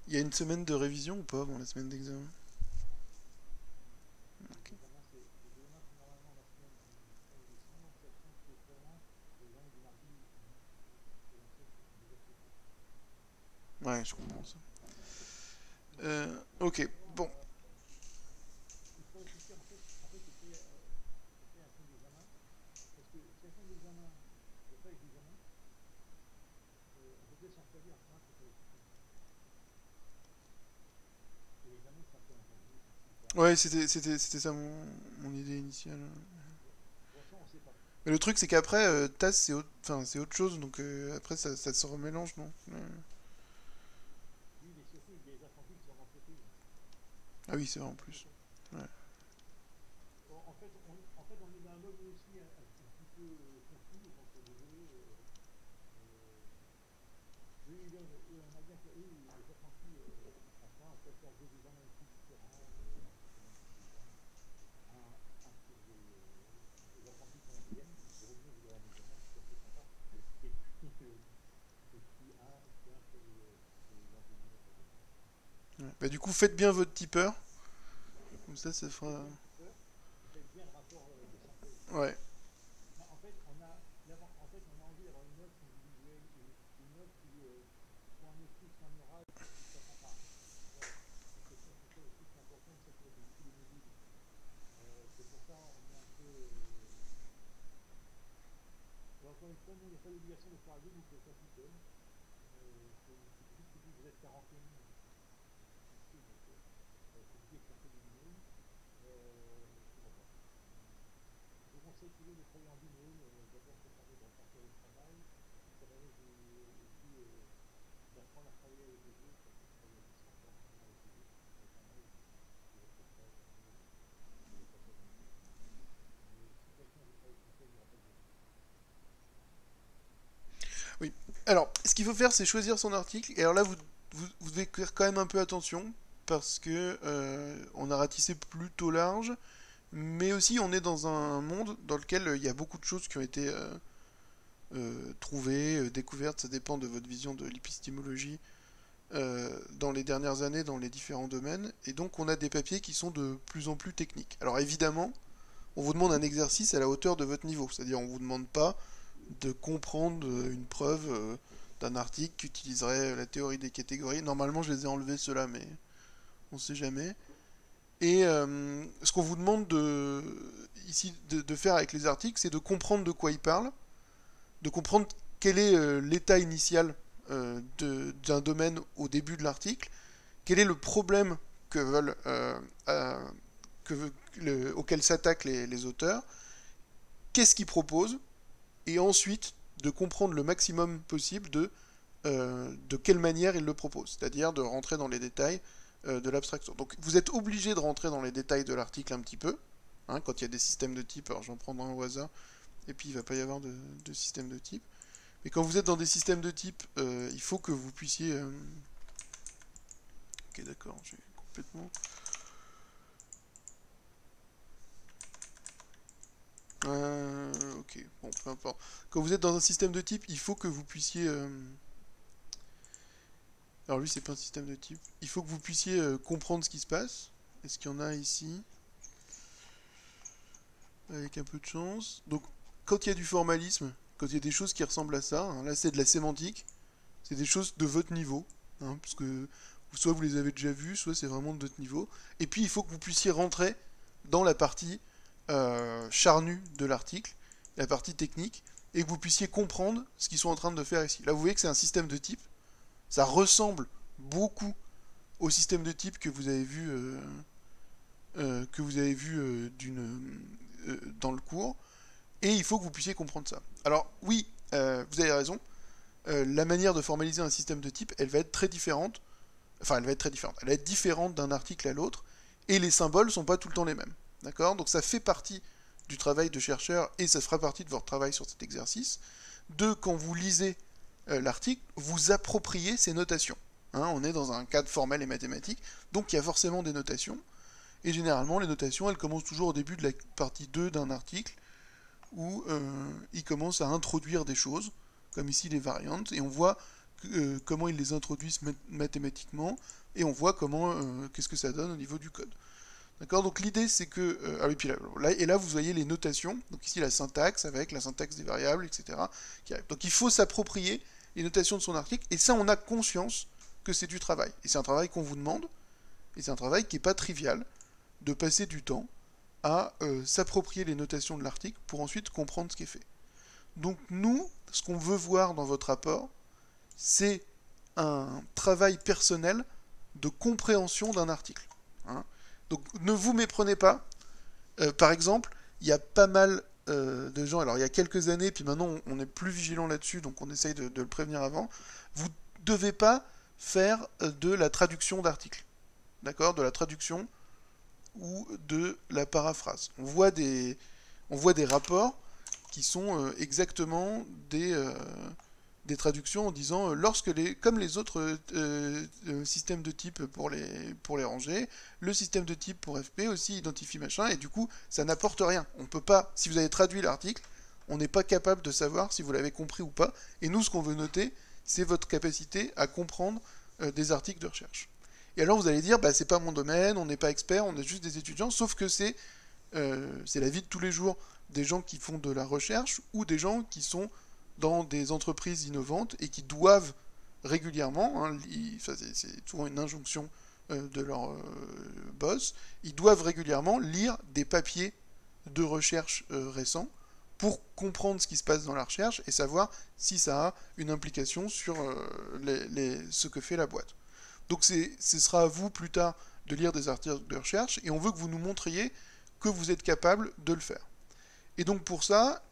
Il y a une semaine de révision ou pas avant la semaine d'examen? Ok. Ouais, je comprends ça. Ok, bon. Ouais, c'était ça mon idée initiale. Mais le truc, c'est qu'après, TAS, enfin, c'est autre chose, donc après, ça se remélange, non? Ah oui, c'est vrai en plus. Ouais. Ouais. Bah, du coup, faites bien votre tipeur. Comme ça fera. Ouais. Oui. Alors, ce qu'il faut faire, c'est choisir son article. Et alors là, vous devez faire quand même un peu attention. Parce que on a ratissé plutôt large. Mais aussi, on est dans un monde dans lequel il y a beaucoup de choses qui ont été trouvées, découvertes. Ça dépend de votre vision de l'épistémologie dans les dernières années dans les différents domaines. Et donc, on a des papiers qui sont de plus en plus techniques. Alors, évidemment, on vous demande un exercice à la hauteur de votre niveau. C'est-à-dire, on ne vous demande pas de comprendre une preuve d'un article qui utiliserait la théorie des catégories. Normalement, je les ai enlevés ceux-là, mais on ne sait jamais. Et ce qu'on vous demande ici de faire avec les articles, c'est de comprendre de quoi ils parlent, de comprendre quel est l'état initial d'un domaine au début de l'article, quel est le problème que veulent, auquel s'attaquent les auteurs, qu'est-ce qu'ils proposent, et ensuite de comprendre le maximum possible de quelle manière ils le proposent, c'est-à-dire de rentrer dans les détails de l'abstraction. Donc vous êtes obligé de rentrer dans les détails de l'article un petit peu, hein, quand il y a des systèmes de type, alors j'en prends un au hasard, et puis il ne va pas y avoir de système de type. Mais quand vous êtes dans des systèmes de type, il faut que vous puissiez... Ok, d'accord, j'ai complètement... ok, bon, peu importe. Quand vous êtes dans un système de type, il faut que vous puissiez... Alors lui, c'est pas un système de type. Il faut que vous puissiez comprendre ce qui se passe. Est-ce qu'il y en a ici? Avec un peu de chance. Donc, quand il y a du formalisme, quand il y a des choses qui ressemblent à ça, hein, là c'est de la sémantique, c'est des choses de votre niveau, hein, parce que soit vous les avez déjà vues, soit c'est vraiment de votre niveau. Et puis il faut que vous puissiez rentrer dans la partie charnue de l'article, la partie technique, et que vous puissiez comprendre ce qu'ils sont en train de faire ici. Là vous voyez que c'est un système de type, ça ressemble beaucoup au système de type que vous avez vu, dans le cours, et il faut que vous puissiez comprendre ça. Alors oui, vous avez raison, la manière de formaliser un système de type, elle va être très différente, enfin elle va être différente d'un article à l'autre, et les symboles ne sont pas tout le temps les mêmes. D'accord? Donc ça fait partie du travail de chercheur, et ça fera partie de votre travail sur cet exercice, de quand vous lisez l'article, vous appropriez ces notations. Hein, on est dans un cadre formel et mathématique, donc il y a forcément des notations, et généralement les notations elles commencent toujours au début de la partie 2 d'un article, où il commence à introduire des choses, comme ici les variantes, et on voit comment ils les introduisent mathématiquement, et on voit comment qu'est-ce que ça donne au niveau du code. D'accord? Donc l'idée c'est que... ah oui, puis là, vous voyez les notations, donc ici la syntaxe avec la syntaxe des variables, etc. qui arrive. Donc il faut s'approprier les notations de son article, et ça on a conscience que c'est du travail. Et c'est un travail qu'on vous demande, et c'est un travail qui n'est pas trivial, de passer du temps à s'approprier les notations de l'article pour ensuite comprendre ce qui est fait. Donc nous, ce qu'on veut voir dans votre rapport, c'est un travail personnel de compréhension d'un article. Hein. Donc ne vous méprenez pas. Par exemple, il y a pas mal de gens, alors il y a quelques années, puis maintenant on est plus vigilant là-dessus, donc on essaye de le prévenir avant, vous ne devez pas faire de la traduction d'articles. D'accord? De la traduction ou de la paraphrase. On voit des rapports qui sont exactement des traductions en disant comme les autres systèmes de type pour les ranger, le système de type pour FP aussi identifie machin, et du coup ça n'apporte rien. On peut pas, si vous avez traduit l'article, on n'est pas capable de savoir si vous l'avez compris ou pas, et nous ce qu'on veut noter, c'est votre capacité à comprendre des articles de recherche. Et alors vous allez dire, bah, c'est pas mon domaine, on n'est pas expert, on est juste des étudiants, sauf que c'est la vie de tous les jours des gens qui font de la recherche ou des gens qui sont dans des entreprises innovantes et qui doivent régulièrement, hein, c'est souvent une injonction de leur boss, ils doivent régulièrement lire des papiers de recherche récents pour comprendre ce qui se passe dans la recherche et savoir si ça a une implication sur ce que fait la boîte. Donc ce sera à vous plus tard de lire des articles de recherche, et on veut que vous nous montriez que vous êtes capable de le faire. Et donc pour ça,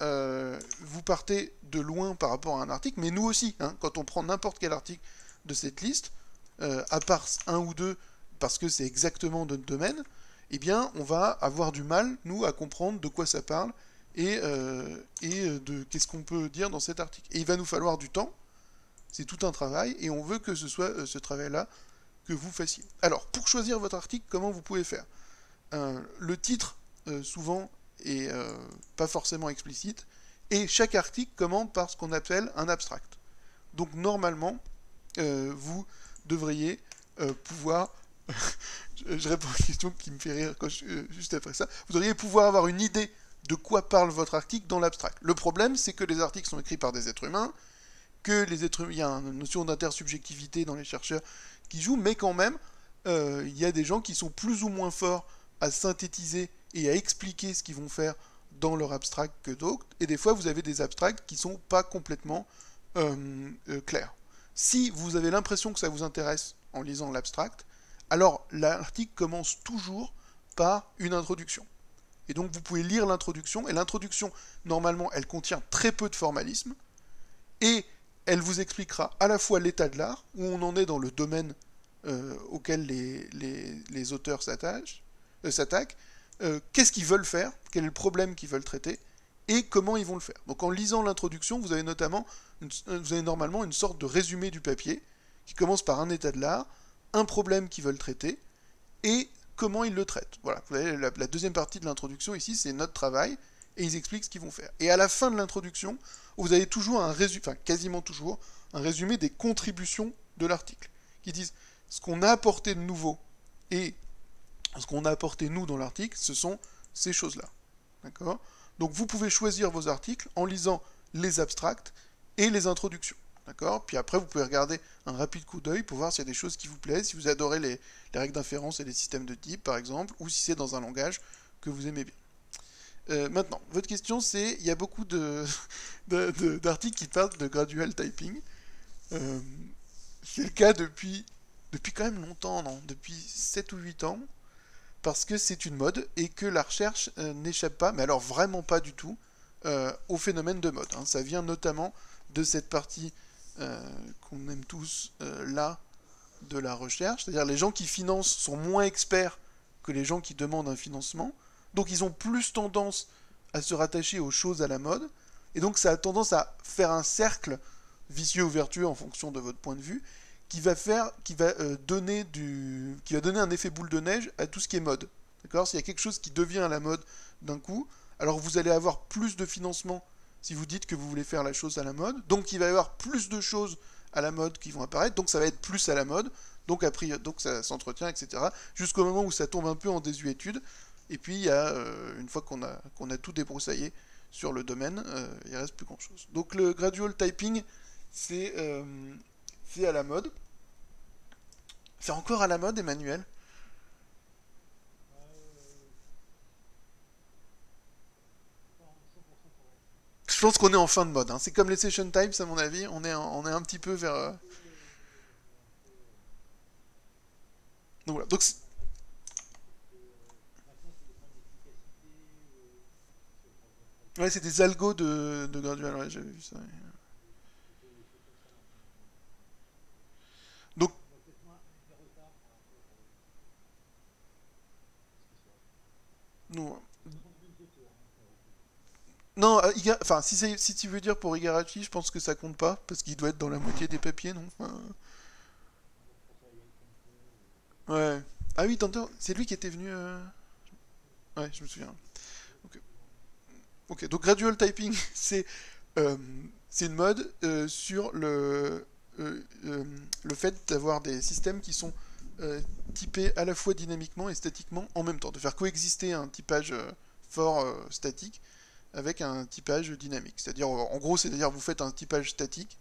vous partez de loin par rapport à un article, mais nous aussi, hein, quand on prend n'importe quel article de cette liste, à part un ou deux, parce que c'est exactement notre domaine, eh bien on va avoir du mal, nous, à comprendre de quoi ça parle, et de qu'est-ce qu'on peut dire dans cet article. Et il va nous falloir du temps, c'est tout un travail, et on veut que ce soit ce travail-là que vous fassiez. Alors, pour choisir votre article, comment vous pouvez faire? Le titre, souvent, est pas forcément explicite, et chaque article commence par ce qu'on appelle un abstract. Donc, normalement, vous devriez pouvoir... je réponds à une question qui me fait rire juste après ça. Vous devriez pouvoir avoir une idée de quoi parle votre article dans l'abstract. Le problème, c'est que les articles sont écrits par des êtres humains, que les êtres humains, il y a une notion d'intersubjectivité dans les chercheurs qui jouent, mais quand même, il y a des gens qui sont plus ou moins forts à synthétiser et à expliquer ce qu'ils vont faire dans leur abstract que d'autres, et des fois vous avez des abstracts qui sont pas complètement clairs. Si vous avez l'impression que ça vous intéresse en lisant l'abstract, alors l'article commence toujours par une introduction. Et donc vous pouvez lire l'introduction, et l'introduction, normalement, elle contient très peu de formalisme, et elle vous expliquera à la fois l'état de l'art, où on en est dans le domaine auquel les auteurs s'attaquent, qu'est-ce qu'ils veulent faire, quel est le problème qu'ils veulent traiter, et comment ils vont le faire. Donc en lisant l'introduction, vous avez normalement une sorte de résumé du papier, qui commence par un état de l'art, un problème qu'ils veulent traiter, et comment ils le traitent. Voilà, vous voyez, la deuxième partie de l'introduction ici, c'est notre travail, et ils expliquent ce qu'ils vont faire. Et à la fin de l'introduction, vous avez toujours un résumé, enfin quasiment toujours, un résumé des contributions de l'article, qui disent ce qu'on a apporté de nouveau et ce qu'on a apporté nous dans l'article, ce sont ces choses-là. D'accord ? Donc vous pouvez choisir vos articles en lisant les abstracts et les introductions. D'accord ? Puis après, vous pouvez regarder un rapide coup d'œil pour voir s'il y a des choses qui vous plaisent, si vous adorez les règles d'inférence et les systèmes de type, par exemple, ou si c'est dans un langage que vous aimez bien. Maintenant, votre question, c'est, il y a beaucoup d'articles qui parlent de gradual typing. C'est le cas depuis quand même longtemps, non ? Depuis 7 ou 8 ans, parce que c'est une mode, et que la recherche n'échappe pas, mais alors vraiment pas du tout, au phénomène de mode. Hein. Ça vient notamment de cette partie qu'on aime tous là, de la recherche, c'est-à-dire les gens qui financent sont moins experts que les gens qui demandent un financement, donc ils ont plus tendance à se rattacher aux choses à la mode, et donc ça a tendance à faire un cercle vicieux ou vertueux en fonction de votre point de vue, qui va donner un effet boule de neige à tout ce qui est mode. D'accord ? S'il y a quelque chose qui devient à la mode d'un coup, alors vous allez avoir plus de financement si vous dites que vous voulez faire la chose à la mode, donc il va y avoir plus de choses à la mode qui vont apparaître, donc ça va être plus à la mode, donc ça s'entretient, etc. Jusqu'au moment où ça tombe un peu en désuétude, et puis il y a, une fois qu'on a tout débroussaillé sur le domaine, il ne reste plus grand chose. Donc le gradual typing, c'est à la mode. C'est encore à la mode, Emmanuel? Je pense qu'on est en fin de mode. Hein. C'est comme les session types, à mon avis. On est un petit peu vers. Donc voilà. Donc, ouais, c'est des algos de gradual. Ouais, j'avais vu ça. Ouais. Donc, non. Non, enfin, si tu veux dire pour Igarashi, je pense que ça compte pas, parce qu'il doit être dans la moitié des papiers, non? Enfin, ouais. Ah oui, tantôt, c'est lui qui était venu. Ouais, je me souviens. Ok. Ok, donc gradual typing, euh, c'est une mode sur le fait d'avoir des systèmes qui sont typés à la fois dynamiquement et statiquement en même temps, de faire coexister un typage fort statique avec un typage dynamique. C'est-à-dire, en gros, c'est-à-dire vous faites un typage statique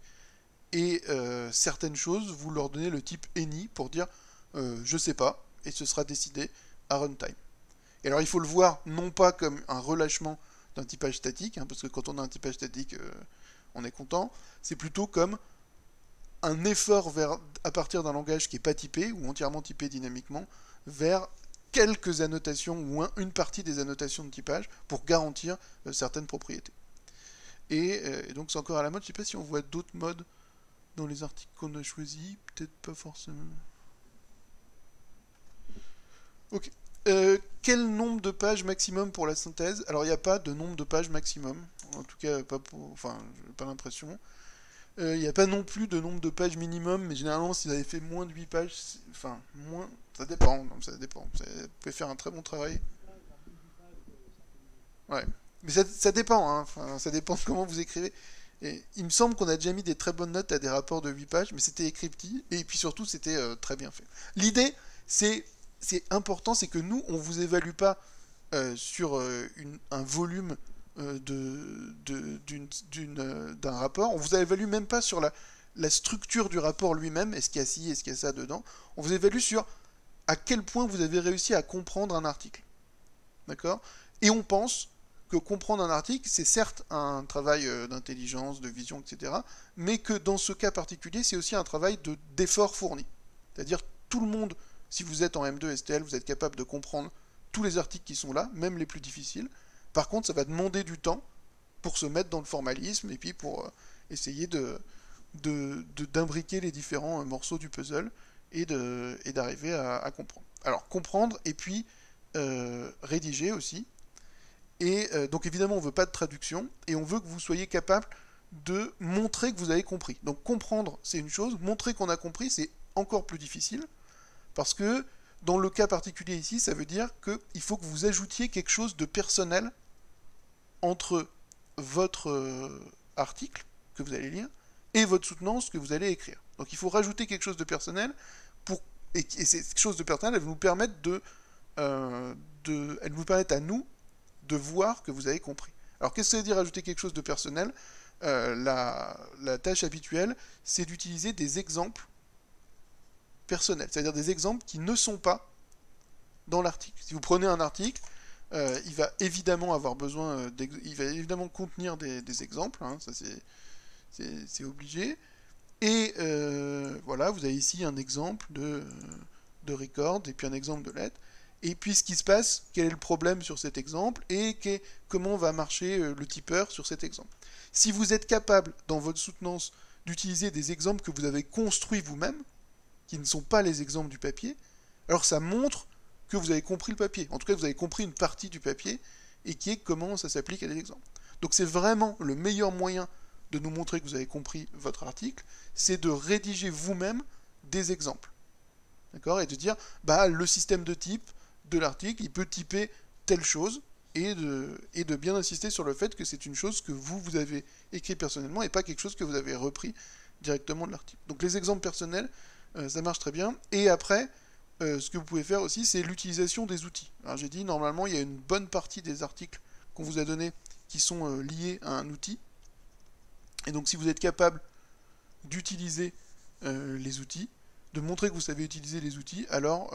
et certaines choses, vous leur donnez le type any pour dire je sais pas, et ce sera décidé à runtime. Et alors il faut le voir non pas comme un relâchement d'un typage statique, hein, parce que quand on a un typage statique, on est content, c'est plutôt comme un effort à partir d'un langage qui n'est pas typé, ou entièrement typé dynamiquement, vers quelques annotations, ou une partie des annotations de typage, pour garantir certaines propriétés. Et donc c'est encore à la mode, je ne sais pas si on voit d'autres modes dans les articles qu'on a choisis, peut-être pas forcément. Ok. Quel nombre de pages maximum pour la synthèse? Alors, il n'y a pas de nombre de pages maximum. En tout cas, pas pour. Enfin, j'ai pas l'impression. Il n'y a pas non plus de nombre de pages minimum, mais généralement, si vous avez fait moins de 8 pages, enfin, moins. Ça dépend, non, ça dépend. Vous pouvez faire un très bon travail. Ouais. Mais ça dépend, hein. Enfin, ça dépend de comment vous écrivez. Et il me semble qu'on a déjà mis des très bonnes notes à des rapports de 8 pages, mais c'était écrit petit, et puis surtout, c'était très bien fait. L'idée, c'est important, c'est que nous, on vous évalue pas sur un volume d'un rapport, on vous évalue même pas sur la structure du rapport lui-même, est-ce qu'il y a ci, est-ce qu'il y a ça dedans, on vous évalue sur à quel point vous avez réussi à comprendre un article. D'accord? Et on pense que comprendre un article, c'est certes un travail d'intelligence, de vision, etc., mais que dans ce cas particulier, c'est aussi un travail d'effort fourni. C'est-à-dire, tout le monde, si vous êtes en M2 STL, vous êtes capable de comprendre tous les articles qui sont là, même les plus difficiles. Par contre, ça va demander du temps pour se mettre dans le formalisme et puis pour essayer d'imbriquer les différents morceaux du puzzle et d'arriver à comprendre. Alors, comprendre et puis rédiger aussi. Et donc évidemment, on ne veut pas de traduction, et on veut que vous soyez capable de montrer que vous avez compris. Donc comprendre, c'est une chose, montrer qu'on a compris, c'est encore plus difficile, parce que dans le cas particulier ici, ça veut dire qu'il faut que vous ajoutiez quelque chose de personnel entre votre article que vous allez lire et votre soutenance que vous allez écrire. Donc il faut rajouter quelque chose de personnel, et cette chose de personnel, elle va nous permettre elle vous permet à nous de voir que vous avez compris. Alors qu'est-ce que ça veut dire ajouter quelque chose de personnel? La tâche habituelle, c'est d'utiliser des exemples personnels, c'est-à-dire des exemples qui ne sont pas dans l'article. Si vous prenez un article, il va évidemment avoir besoin, il va évidemment contenir des exemples, hein, ça c'est obligé. Et voilà, vous avez ici un exemple de record et puis un exemple de lettre. Et puis ce qui se passe, quel est le problème sur cet exemple et comment va marcher le tipeur sur cet exemple. Si vous êtes capable, dans votre soutenance, d'utiliser des exemples que vous avez construits vous-même, qui ne sont pas les exemples du papier, alors ça montre que vous avez compris le papier. En tout cas, vous avez compris une partie du papier et qui est comment ça s'applique à des exemples. Donc c'est vraiment le meilleur moyen de nous montrer que vous avez compris votre article, c'est de rédiger vous-même des exemples. D'accord? Et de dire, bah, le système de type de l'article, il peut typer telle chose, et de bien insister sur le fait que c'est une chose que vous avez écrit personnellement, et pas quelque chose que vous avez repris directement de l'article. Donc les exemples personnels, ça marche très bien. Et après, ce que vous pouvez faire aussi, c'est l'utilisation des outils. Alors j'ai dit, normalement, il y a une bonne partie des articles qu'on vous a donnés qui sont liés à un outil. Et donc si vous êtes capable d'utiliser les outils, de montrer que vous savez utiliser les outils, alors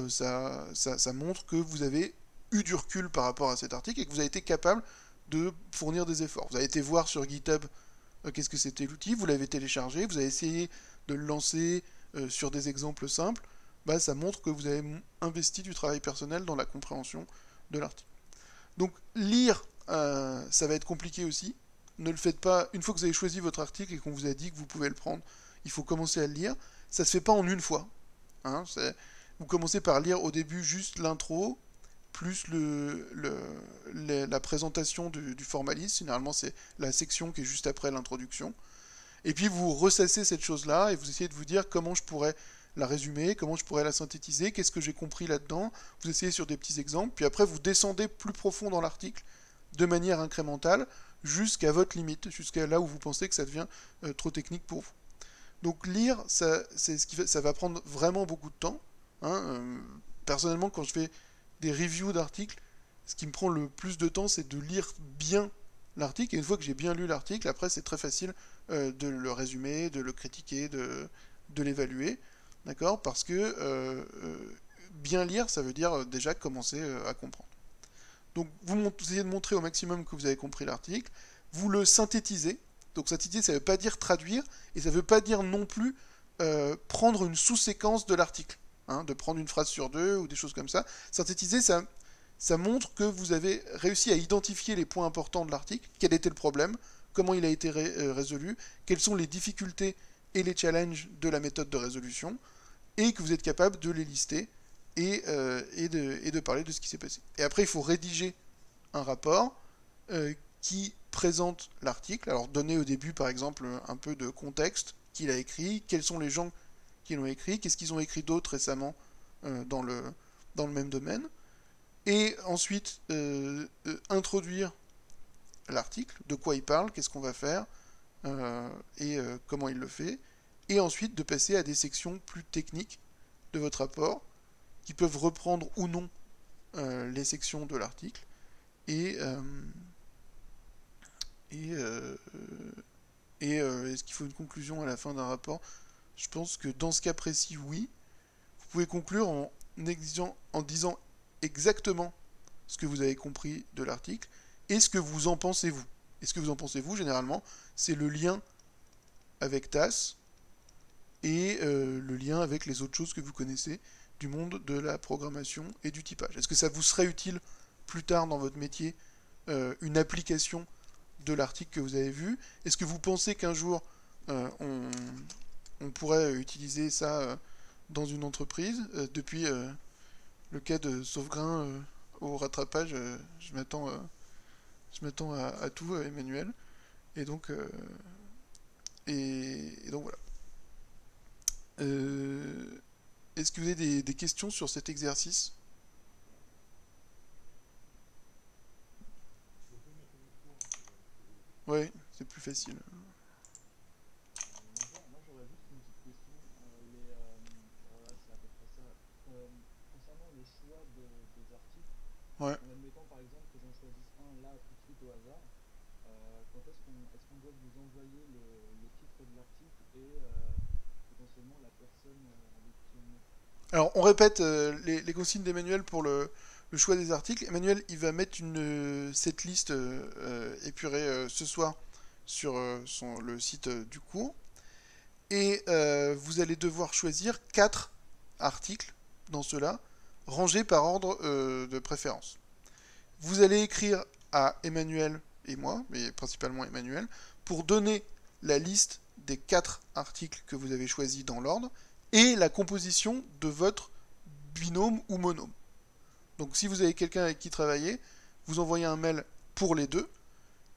ça montre que vous avez eu du recul par rapport à cet article et que vous avez été capable de fournir des efforts. Vous avez été voir sur GitHub qu'est-ce que c'était l'outil, vous l'avez téléchargé, vous avez essayé de le lancer sur des exemples simples, bah, ça montre que vous avez investi du travail personnel dans la compréhension de l'article. Donc lire, ça va être compliqué aussi. Ne le faites pas, une fois que vous avez choisi votre article et qu'on vous a dit que vous pouvez le prendre, il faut commencer à le lire. Ça se fait pas en une fois. Hein, vous commencez par lire au début juste l'intro, plus la présentation du formalisme. Généralement, c'est la section qui est juste après l'introduction. Et puis vous ressassez cette chose-là et vous essayez de vous dire comment je pourrais la résumer, comment je pourrais la synthétiser, qu'est-ce que j'ai compris là-dedans. Vous essayez sur des petits exemples, puis après vous descendez plus profond dans l'article de manière incrémentale jusqu'à votre limite, jusqu'à là où vous pensez que ça devient trop technique pour vous. Donc lire, ça va prendre vraiment beaucoup de temps. Hein. Personnellement, quand je fais des reviews d'articles, ce qui me prend le plus de temps, c'est de lire bien l'article. Et une fois que j'ai bien lu l'article, après c'est très facile de le résumer, de le critiquer, de l'évaluer. D'accord? Parce que bien lire, ça veut dire déjà commencer à comprendre. Donc vous essayez de montrer au maximum que vous avez compris l'article, vous le synthétisez. Donc synthétiser, ça ne veut pas dire traduire, et ça ne veut pas dire non plus prendre une sous-séquence de l'article, hein, de prendre une phrase sur deux ou des choses comme ça. Synthétiser, ça montre que vous avez réussi à identifier les points importants de l'article, quel était le problème, comment il a été résolu, quelles sont les difficultés et les challenges de la méthode de résolution, et que vous êtes capable de les lister et de parler de ce qui s'est passé. Et après, il faut rédiger un rapport qui présente l'article. Alors, donner au début, par exemple, un peu de contexte qu'il a écrit, quels sont les gens qui l'ont écrit, qu'est-ce qu'ils ont écrit d'autre récemment dans le même domaine. Et ensuite, introduire l'article, de quoi il parle, qu'est-ce qu'on va faire, et comment il le fait. Et ensuite, de passer à des sections plus techniques de votre rapport, qui peuvent reprendre ou non les sections de l'article. Est-ce qu'il faut une conclusion à la fin d'un rapport? Je pense que dans ce cas précis, oui. Vous pouvez conclure en disant exactement ce que vous avez compris de l'article et ce que vous en pensez vous. Et ce que vous en pensez vous, généralement, c'est le lien avec TAS et le lien avec les autres choses que vous connaissez du monde de la programmation et du typage. Est-ce que ça vous serait utile plus tard dans votre métier une application de l'article que vous avez vu? Est-ce que vous pensez qu'un jour on pourrait utiliser ça dans une entreprise? Depuis le cas de Sauvegrain au rattrapage, je m'attends à tout, Emmanuel. Et donc, et donc voilà. Est-ce que vous avez des questions sur cet exercice? Ouais, c'est plus facile. Moi, j'aurais juste une petite question. Voilà, c'est à peu près ça. Euh, Concernant le choix des articles, Ouais. en admettant par exemple que j'en choisisse un là tout de suite au hasard, quand est-ce qu'on doit vous envoyer le titre de l'article et potentiellement la personne avec qui on est? Alors, on répète les consignes d'Emmanuel pour le choix des articles. Emmanuel, il va mettre cette liste épurée ce soir sur le site du cours. Et vous allez devoir choisir 4 articles dans cela, rangés par ordre de préférence. Vous allez écrire à Emmanuel et moi, mais principalement Emmanuel, pour donner la liste des 4 articles que vous avez choisis dans l'ordre et la composition de votre binôme ou monôme. Donc si vous avez quelqu'un avec qui travailler, vous envoyez un mail pour les deux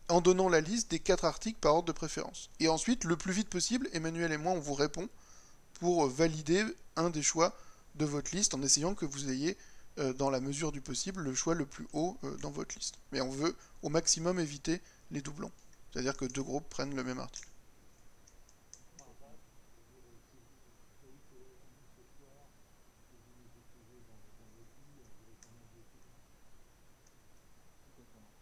en donnant la liste des 4 articles par ordre de préférence. Et ensuite, le plus vite possible, Emmanuel et moi, on vous répond pour valider un des choix de votre liste en essayant que vous ayez, dans la mesure du possible, le choix le plus haut dans votre liste. Mais on veut au maximum éviter les doublons. C'est-à-dire que deux groupes prennent le même article. Ok, ça marche.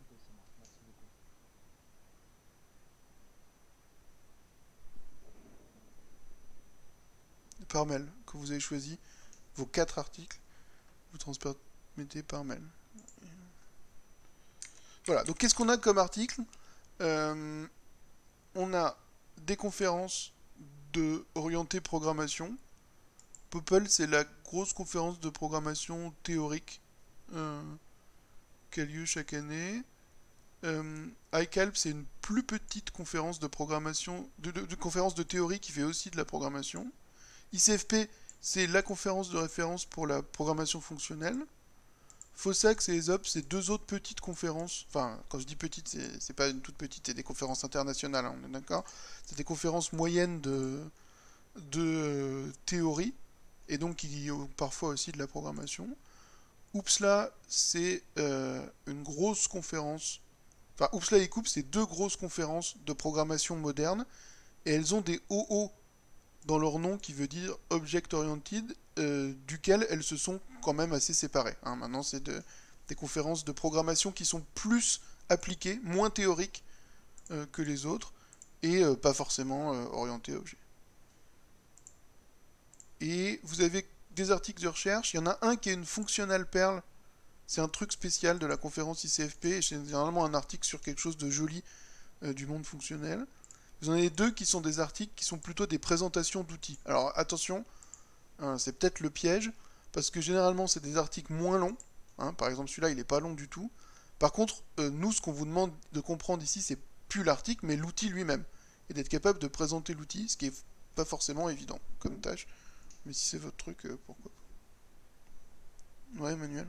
Ok, ça marche. Merci beaucoup. Par mail, que vous avez choisi vos 4 articles, vous transmettez par mail. Voilà, donc qu'est-ce qu'on a comme article? Euh, On a des conférences orientées programmation. Popple, c'est la grosse conférence de programmation théorique euh, qui a lieu chaque année. iCalp, c'est une plus petite conférence de programmation, de conférence de théorie qui fait aussi de la programmation. ICFP, c'est la conférence de référence pour la programmation fonctionnelle. Fossax et ESOP, c'est deux autres petites conférences. Enfin, quand je dis petites, c'est pas une toute petite, c'est des conférences internationales, hein, on est d'accord. C'est des conférences moyennes de théorie, et donc qui ont parfois aussi de la programmation. Oupsla, c'est une grosse conférence. Enfin, Oupsla et Coupe, c'est deux grosses conférences de programmation moderne, et elles ont des OO dans leur nom qui veut dire Object Oriented, duquel elles se sont quand même assez séparées. Hein. Maintenant, c'est des conférences de programmation qui sont plus appliquées, moins théoriques que les autres, et pas forcément orientées objet. Et vous avez des articles de recherche. Il y en a un qui est une functional perl. C'est un truc spécial de la conférence ICFP. Et c'est généralement un article sur quelque chose de joli du monde fonctionnel. Vous en avez deux qui sont des articles qui sont plutôt des présentations d'outils. Alors attention, hein, c'est peut-être le piège, parce que généralement c'est des articles moins longs. Hein, par exemple celui-là il n'est pas long du tout. Par contre, nous ce qu'on vous demande de comprendre ici c'est plus l'article mais l'outil lui-même. Et d'être capable de présenter l'outil, ce qui est pas forcément évident comme tâche. Mais si c'est votre truc, pourquoi pas. Ouais, Emmanuel.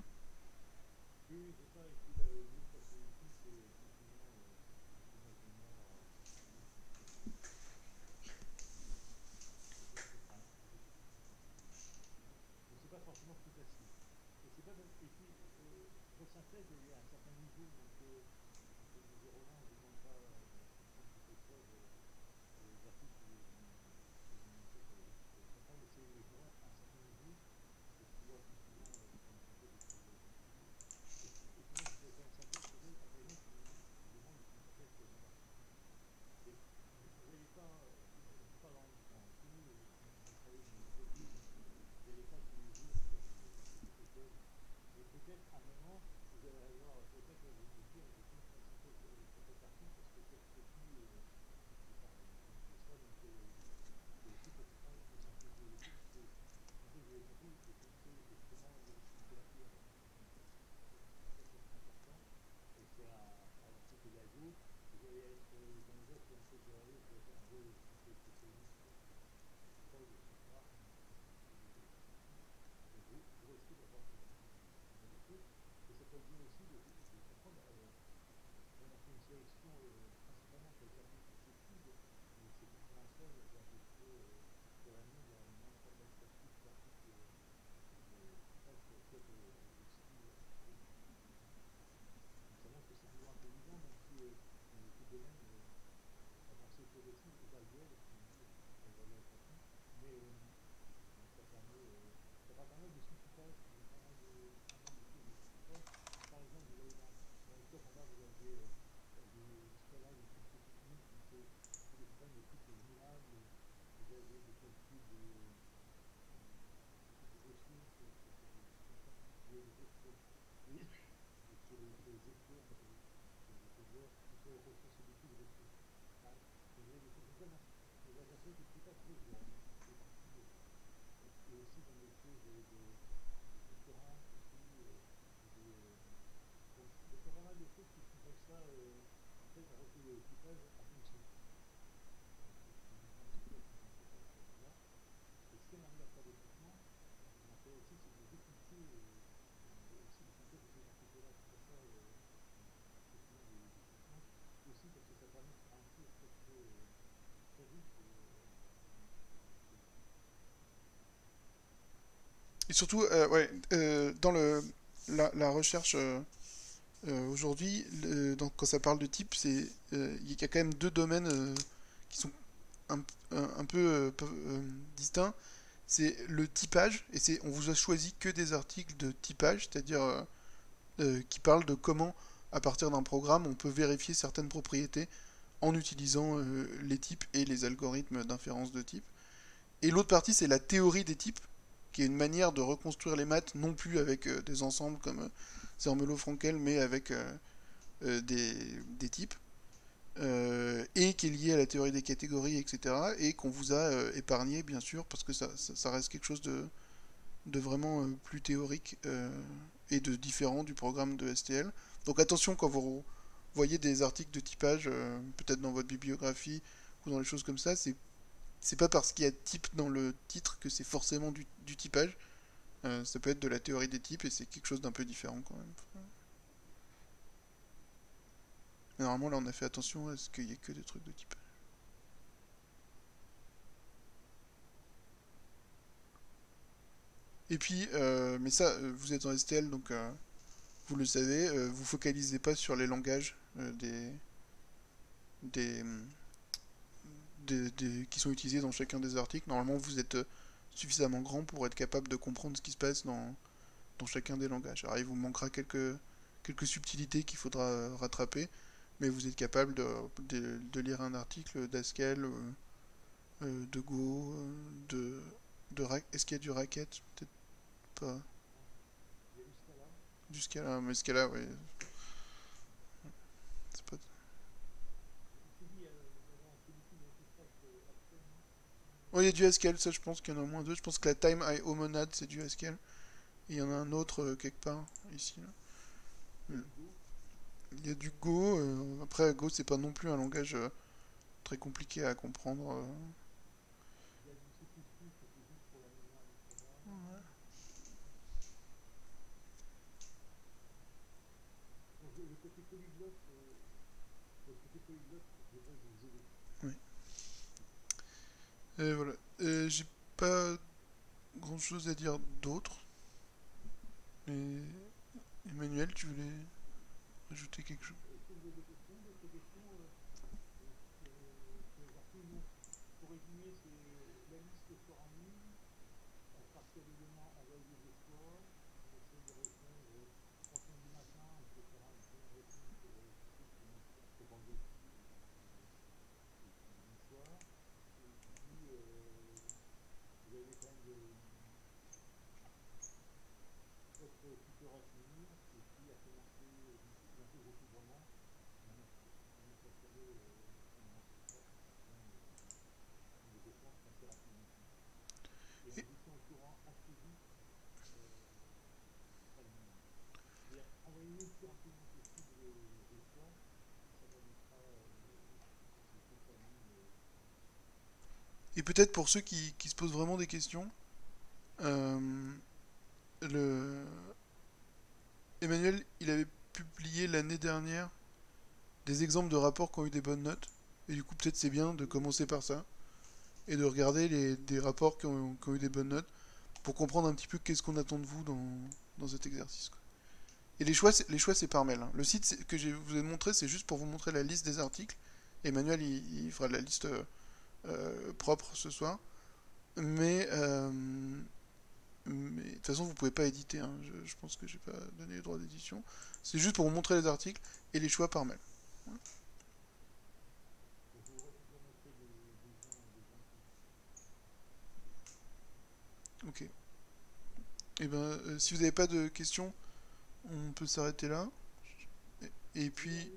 fait, je ne sais pas trop, je vais remettre un peu dessus. Et aussi dans les choses de concurrence aussi, des, donc, il y a pas mal de choses qui font comme ça. En fait, on refait le typage en fonction. Donc, c'est une mission qui fait comme ça. Et si on arrive à faire des placements, l'intérêt aussi, c'est de dupliquer aussi les synthèses de ces articles-là. C'est pour ça, c'est souvent des placements. Aussi parce que ça permet de faire un tour très vite. Et surtout, ouais, dans la recherche aujourd'hui, donc quand ça parle de type, il y a quand même deux domaines qui sont un peu distincts. C'est le typage, et on vous a choisi que des articles de typage, c'est-à-dire qui parlent de comment, à partir d'un programme, on peut vérifier certaines propriétés en utilisant les types et les algorithmes d'inférence de type. Et l'autre partie, c'est la théorie des types, qui est une manière de reconstruire les maths, non plus avec des ensembles comme Zermelo-Frankel, mais avec des types, et qui est liée à la théorie des catégories, etc., et qu'on vous a épargné, bien sûr, parce que ça reste quelque chose de vraiment plus théorique et de différent du programme de STL. Donc attention quand vous voyez des articles de typage, peut-être dans votre bibliographie ou dans les choses comme ça, c'est pas parce qu'il y a type dans le titre que c'est forcément du typage. Ça peut être de la théorie des types et c'est quelque chose d'un peu différent quand même. Mais normalement là on a fait attention à ce qu'il y ait que des trucs de typage. Et puis, mais ça, vous êtes en STL donc vous le savez, vous focalisez pas sur les langages des, qui sont utilisés dans chacun des articles. Normalement, vous êtes suffisamment grand pour être capable de comprendre ce qui se passe dans chacun des langages. Alors, il vous manquera quelques subtilités qu'il faudra rattraper, mais vous êtes capable de lire un article d'Haskell, de Go, est-ce qu'il y a du Racket? Peut-être pas. Il y a eu ce cas-là. Du Scala, mais Scala, oui. C'est pas... Je dis, on fait beaucoup de requêtage actuellement. Oh, il y a du Haskell, ça je pense qu'il y en a au moins deux. Je pense que la Time IO Monad c'est du Haskell. Et il y en a un autre quelque part, ici. Là. Il y a du Go. Il y a du Go. Après, Go, c'est pas non plus un langage très compliqué à comprendre. Il y a du C++, mais c'est juste pour la mémoire du programme. Donc, le côté polyglotte, je devrais vous aider. Ouais. Voilà. J'ai pas grand chose à dire d'autre. Mais Emmanuel, tu voulais ajouter quelque chose? Est-ce que vous avez des questions, d'autres questions sur les articles? Donc, pour résumer, c'est la liste sera en ligne, à partir d'éléments envoyés des soirs. On essaie de répondre en fonction du matin, on peut faire un peu une réponse sur ceux qui ont commandé et qui viennent le soir. Et puis, vous avez quand même votre tuteur à finir, et puis à commencer bientôt le recouvrement. On est s'assurer qu'on lance ça, les échanges sont assez rapides maintenant. Et on Et, vous tient au courant assez vite. Pas le moment. Mais envoyez-nous le plus rapidement possible les choix, ça permettra de ce planning. et peut-être pour ceux qui se posent vraiment des questions, euh, le Emmanuel, il avait publié l'année dernière des exemples de rapports qui ont eu des bonnes notes. Et du coup, peut-être c'est bien de commencer par ça et de regarder des rapports qui ont eu des bonnes notes pour comprendre un petit peu qu'est-ce qu'on attend de vous dans cet exercice. Quoi. Et les choix c'est par mail. Hein. Le site que je vous ai montré, c'est juste pour vous montrer la liste des articles. Emmanuel, il fera la liste propre ce soir. Mais de toute façon, vous pouvez pas éditer. Hein. Je pense que j'ai pas donné le droit d'édition. C'est juste pour vous montrer les articles et les choix par mail. Ouais. Donc je vous remettrai des gens qui. Ok. Et ben, si vous n'avez pas de questions, on peut s'arrêter là. Et Oui, puis,